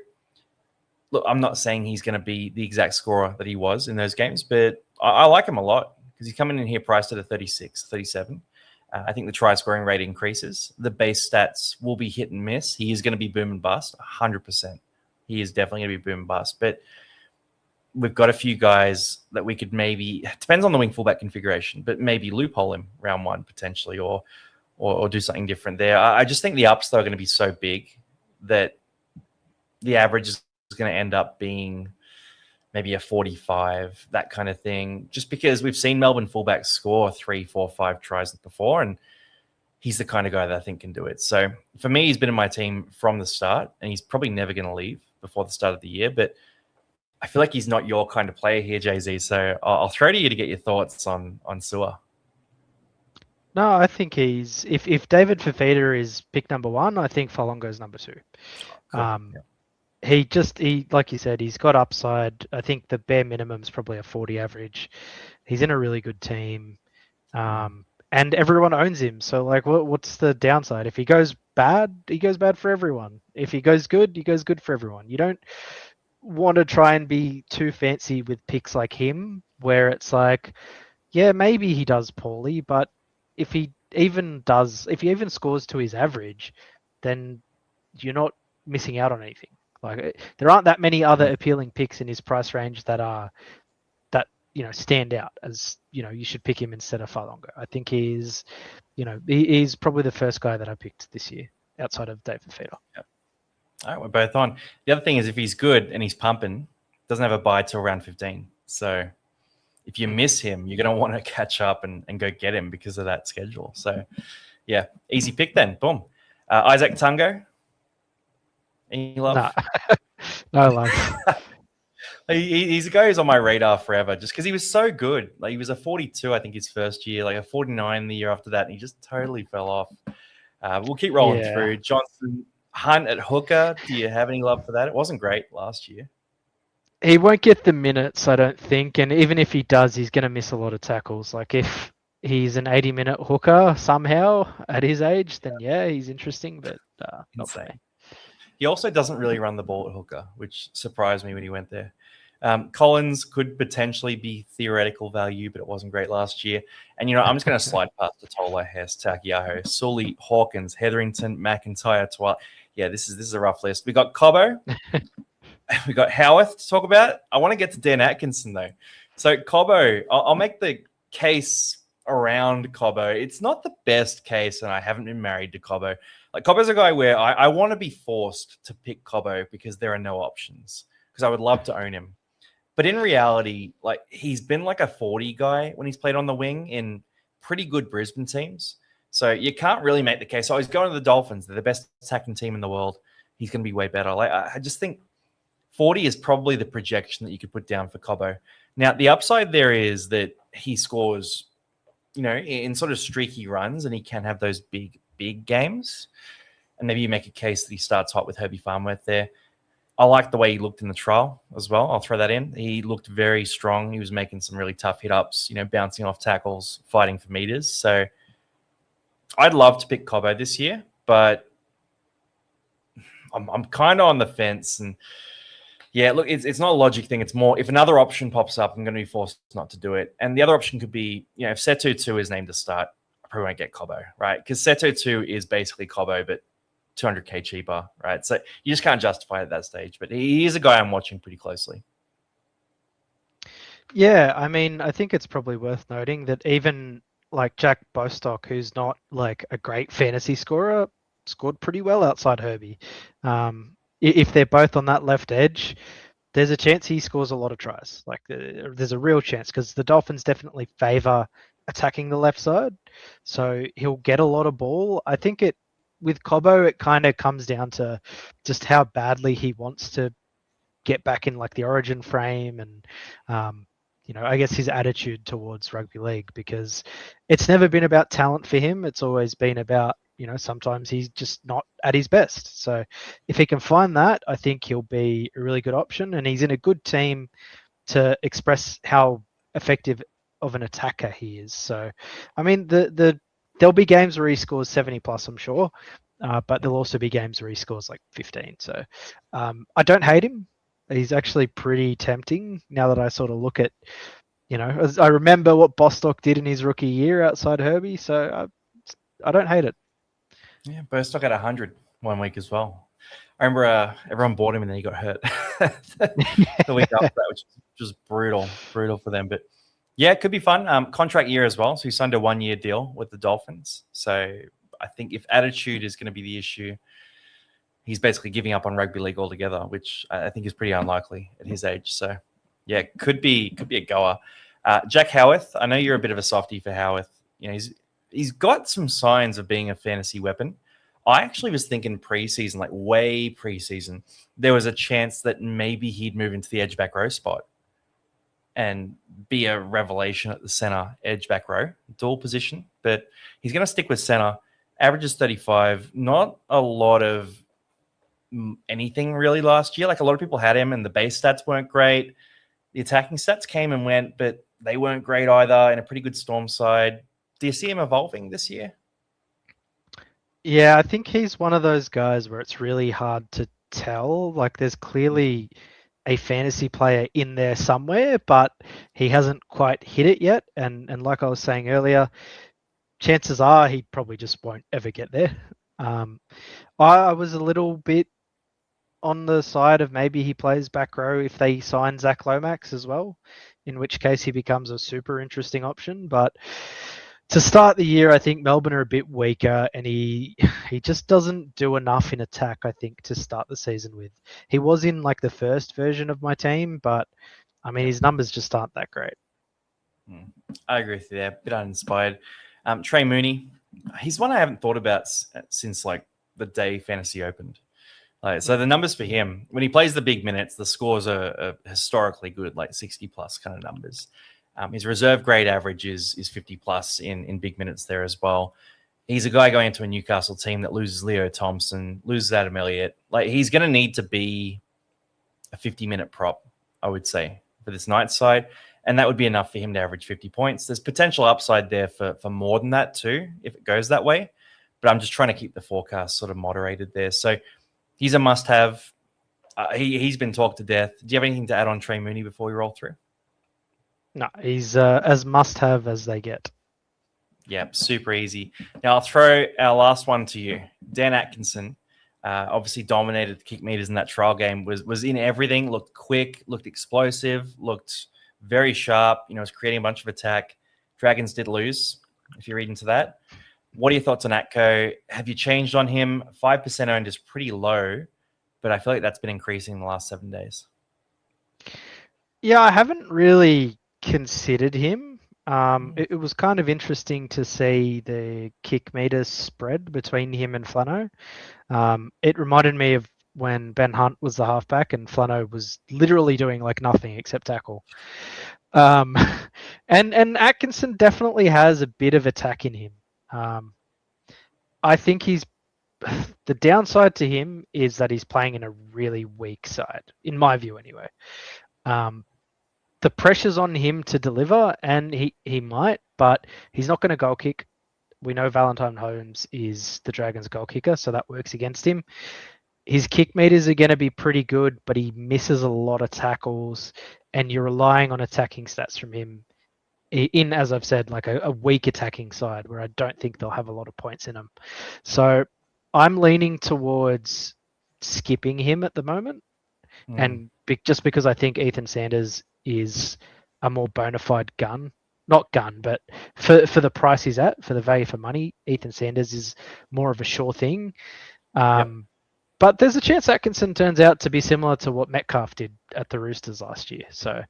look, I'm not saying he's going to be the exact scorer that he was in those games, but I like him a lot because he's coming in here priced at a 36, 37. I think the try scoring rate increases. The base stats will be hit and miss. He is going to be boom and bust, 100%. He is definitely going to be boom and bust. But we've got a few guys that we could maybe, it depends on the wing fullback configuration, but maybe loophole him round 1 potentially or do something different there. I just think the ups, though, are going to be so big that the average is going going to end up being maybe a 45, that kind of thing, just because we've seen Melbourne fullbacks score 3, 4, 5 tries before, and he's the kind of guy that I think can do it. So for me, he's been in my team from the start, and he's probably never going to leave before the start of the year. But I feel like he's not your kind of player here, Jay-Z. So I'll throw to you to get your thoughts on Sua. No, I think he's if David Fifita is pick number 1, I think Faalogo is number 2. Cool. He like you said, he's got upside. I think the bare minimum is probably a 40 average. He's in a really good team, and everyone owns him. So like, what's the downside? If he goes bad, he goes bad for everyone. If he goes good, he goes good for everyone. You don't want to try and be too fancy with picks like him, where it's like, yeah, maybe he does poorly, but if he even scores to his average, then you're not missing out on anything. Like, there aren't that many other appealing picks in his price range that stand out as, you should pick him instead of Faalogo. I think he's probably the first guy that I picked this year outside of David Fifita. Yep. All right, we're both on. The other thing is, if he's good and he's pumping, doesn't have a bye till round 15. So if you miss him, you're going to want to catch up and go get him because of that schedule. So, yeah, easy pick then. Boom. Isaac Tungo. Any love? No love. He's a guy who's on my radar forever just because he was so good. Like, he was a 42, I think, his first year, like a 49 the year after that, and he just totally fell off. We'll keep rolling through. Johnson Hunt at hooker. Do you have any love for that? It wasn't great last year. He won't get the minutes, I don't think. And even if he does, he's going to miss a lot of tackles. Like, if he's an 80-minute hooker somehow at his age, then yeah, he's interesting, but not for me. He also doesn't really run the ball at hooker, which surprised me when he went there. Collins could potentially be theoretical value, but it wasn't great last year. And, I'm just going to slide past the Tola, Hess, Takiaho, Sully, Hawkins, Hetherington, McIntyre, Toia. Yeah, this is a rough list. We got Cobbo. We got Howarth to talk about. I want to get to Dan Atkinson, though. So Cobbo, I'll make the case around Cobbo. It's not the best case, and I haven't been married to Cobbo. Like, Cobbo's a guy where I want to be forced to pick Cobbo because there are no options, because I would love to own him. But in reality, like, he's been like a 40 guy when he's played on the wing in pretty good Brisbane teams. So you can't really make the case. So he's going to the Dolphins. They're the best attacking team in the world. He's going to be way better. Like, I just think 40 is probably the projection that you could put down for Cobbo. Now, the upside there is that he scores, in sort of streaky runs, and he can have those big games. And maybe you make a case that he starts hot with Herbie Farnworth there. I like the way he looked in the trial as well. I'll throw that in. He looked very strong. He was making some really tough hit-ups, bouncing off tackles, fighting for meters. So I'd love to pick Cobbo this year, but I'm kind of on the fence. And yeah, look, it's not a logic thing. It's more, if another option pops up, I'm going to be forced not to do it. And the other option could be, if Setu 2 is named to start, I probably won't get Cobbo, right? Because Setu 2 is basically Cobbo, but 200K cheaper, right? So you just can't justify it at that stage. But he is a guy I'm watching pretty closely. Yeah, I mean, I think it's probably worth noting that even like Jack Bostock, who's not like a great fantasy scorer, scored pretty well outside Herbie. If they're both on that left edge, there's a chance he scores a lot of tries. Like, there's a real chance, because the Dolphins definitely favor attacking the left side. So he'll get a lot of ball. I think with Cobbo, it kind of comes down to just how badly he wants to get back in like the origin frame, and I guess his attitude towards rugby league, because it's never been about talent for him. It's always been about, sometimes he's just not at his best. So if he can find that, I think he'll be a really good option, and he's in a good team to express how effective of an attacker he is. So, I mean, there'll be games where he scores 70 plus, I'm sure, but there'll also be games where he scores like 15. So I don't hate him. He's actually pretty tempting now that I sort of look at, I remember what Bostock did in his rookie year outside Herbie. So I don't hate it. Yeah, Bostock had 100 one week as well. I remember everyone bought him and then he got hurt the week after that, which was just brutal for them. But yeah, it could be fun. Contract year as well. So he signed a 1-year deal with the Dolphins. So I think if attitude is going to be the issue, he's basically giving up on rugby league altogether, which I think is pretty unlikely at his age. So, yeah, could be a goer. Jack Howarth, I know you're a bit of a softie for Howarth. He's got some signs of being a fantasy weapon. I actually was thinking preseason, like way preseason, there was a chance that maybe he'd move into the edge back row spot and be a revelation at the center edge back row, dual position. But he's going to stick with center. Averages 35. Not a lot of anything really last year. Like a lot of people had him and the base stats weren't great. The attacking stats came and went, but they weren't great either in a pretty good Storm side. Do you see him evolving this year? Yeah, I think he's one of those guys where it's really hard to tell. Like there's clearly a fantasy player in there somewhere, but he hasn't quite hit it yet. And like I was saying earlier, chances are he probably just won't ever get there. I was a little bit on the side of maybe he plays back row if they sign Zach Lomax as well, in which case he becomes a super interesting option. But to start the year, I think Melbourne are a bit weaker, and he just doesn't do enough in attack, I think, to start the season with. He was in like the first version of my team, but I mean, his numbers just aren't that great. I agree with you there. A bit uninspired. Trey Mooney, he's one I haven't thought about since like the day fantasy opened. So the numbers for him, when he plays the big minutes, the scores are historically good, like 60 plus kind of numbers. His reserve grade average is 50 plus in big minutes there as well. He's a guy going into a Newcastle team that loses Leo Thompson, loses Adam Elliott. Like he's going to need to be a 50-minute prop, I would say, for this Knights side. And that would be enough for him to average 50 points. There's potential upside there for more than that too, if it goes that way. But I'm just trying to keep the forecast sort of moderated there. So he's a must-have. He's been talked to death. Do you have anything to add on Trey Mooney before we roll through? No, he's as must-have as they get. Yep, super easy. Now I'll throw our last one to you. Dan Atkinson, obviously dominated the kick meters in that trial game, was in everything, looked quick, looked explosive, looked very sharp, was creating a bunch of attack. Dragons did lose, if you read into that. What are your thoughts on Atco? Have you changed on him? 5% owned is pretty low, but I feel like that's been increasing in the last 7 days. Yeah, I haven't really considered him. It was kind of interesting to see the kick meter spread between him and Flano. It reminded me of when Ben Hunt was the halfback and Flano was literally doing like nothing except tackle. And Atkinson definitely has a bit of attack in him. I think the downside to him is that he's playing in a really weak side, in my view anyway. The pressure's on him to deliver, and he might, but he's not going to goal kick. We know Valentine Holmes is the Dragons' goal kicker, so that works against him. His kick meters are going to be pretty good, but he misses a lot of tackles, and you're relying on attacking stats from him in, as I've said, like a weak attacking side where I don't think they'll have a lot of points in them. So I'm leaning towards skipping him at the moment, and just because I think Ethan Sanders is a more bona fide gun. Not gun, but for the price he's at, for the value for money, Ethan Sanders is more of a sure thing. But there's a chance Atkinson turns out to be similar to what Metcalf did at the Roosters last year. So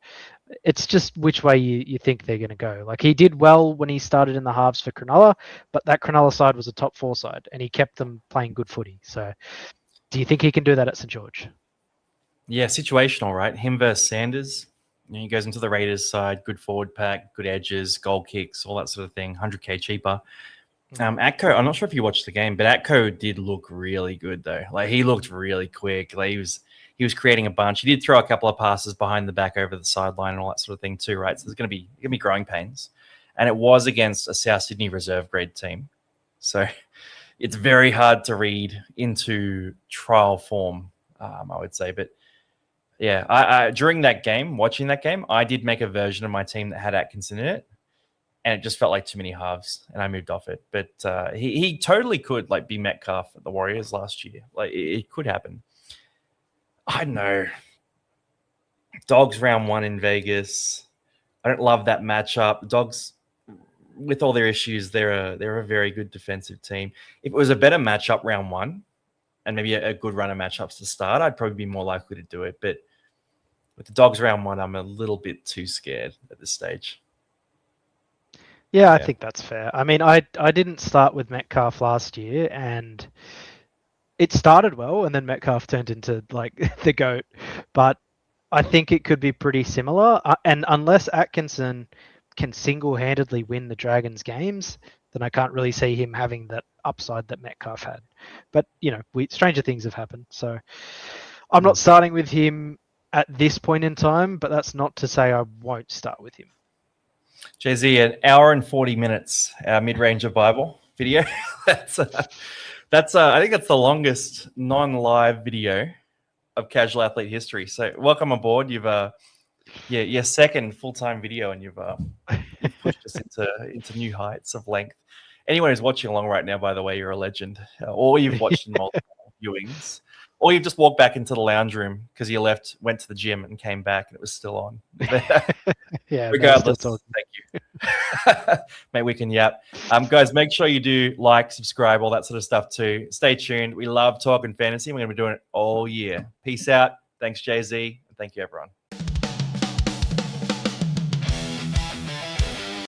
it's just which way you think they're going to go. Like he did well when he started in the halves for Cronulla, but that Cronulla side was a top 4 side and he kept them playing good footy. So do you think he can do that at St. George? Yeah, situational, right? Him versus Sanders. He goes into the Raiders side, good forward pack, good edges, goal kicks, all that sort of thing, 100K cheaper. Atco, I'm not sure if you watched the game, but Atco did look really good though. Like he looked really quick. Like he was creating a bunch. He did throw a couple of passes behind the back over the sideline and all that sort of thing too, right? So there's going to be growing pains, and it was against a South Sydney reserve grade team, so it's very hard to read into trial form, I would say, but. Yeah, I during that game, watching that game, I did make a version of my team that had Atkinson in it, and it just felt like too many halves, and I moved off it. But he totally could like be Metcalf at the Warriors last year. Like it could happen. I don't know. Dogs round 1 in Vegas. I don't love that matchup. Dogs, with all their issues, they're a very good defensive team. If it was a better matchup round 1, and maybe a good run of matchups to start, I'd probably be more likely to do it. But with the Dogs round 1, I'm a little bit too scared at this stage. Yeah, I think that's fair. I mean, I didn't start with Metcalf last year, and it started well, and then Metcalf turned into like the GOAT. But I think it could be pretty similar. And unless Atkinson can single-handedly win the Dragons games, then I can't really see him having that upside that Metcalf had. But, stranger things have happened. So I'm not starting with him at this point in time, but that's not to say I won't start with him. Jay-Z, an hour and 40 minutes, our mid-ranger Bible video. That's I think that's the longest non-live video of casual athlete history. So welcome aboard. You've your second full-time video, and you've pushed us into new heights of length. Anyone who's watching along right now, by the way, you're a legend. Or you've watched in multiple viewings, or you've just walked back into the lounge room because you went to the gym and came back and it was still on. Yeah. Regardless, thank you. Mate, we can yap. Guys, make sure you do like, subscribe, all that sort of stuff too. Stay tuned. We love talking fantasy. We're going to be doing it all year. Peace out. Thanks, Jay-Z. And thank you, everyone.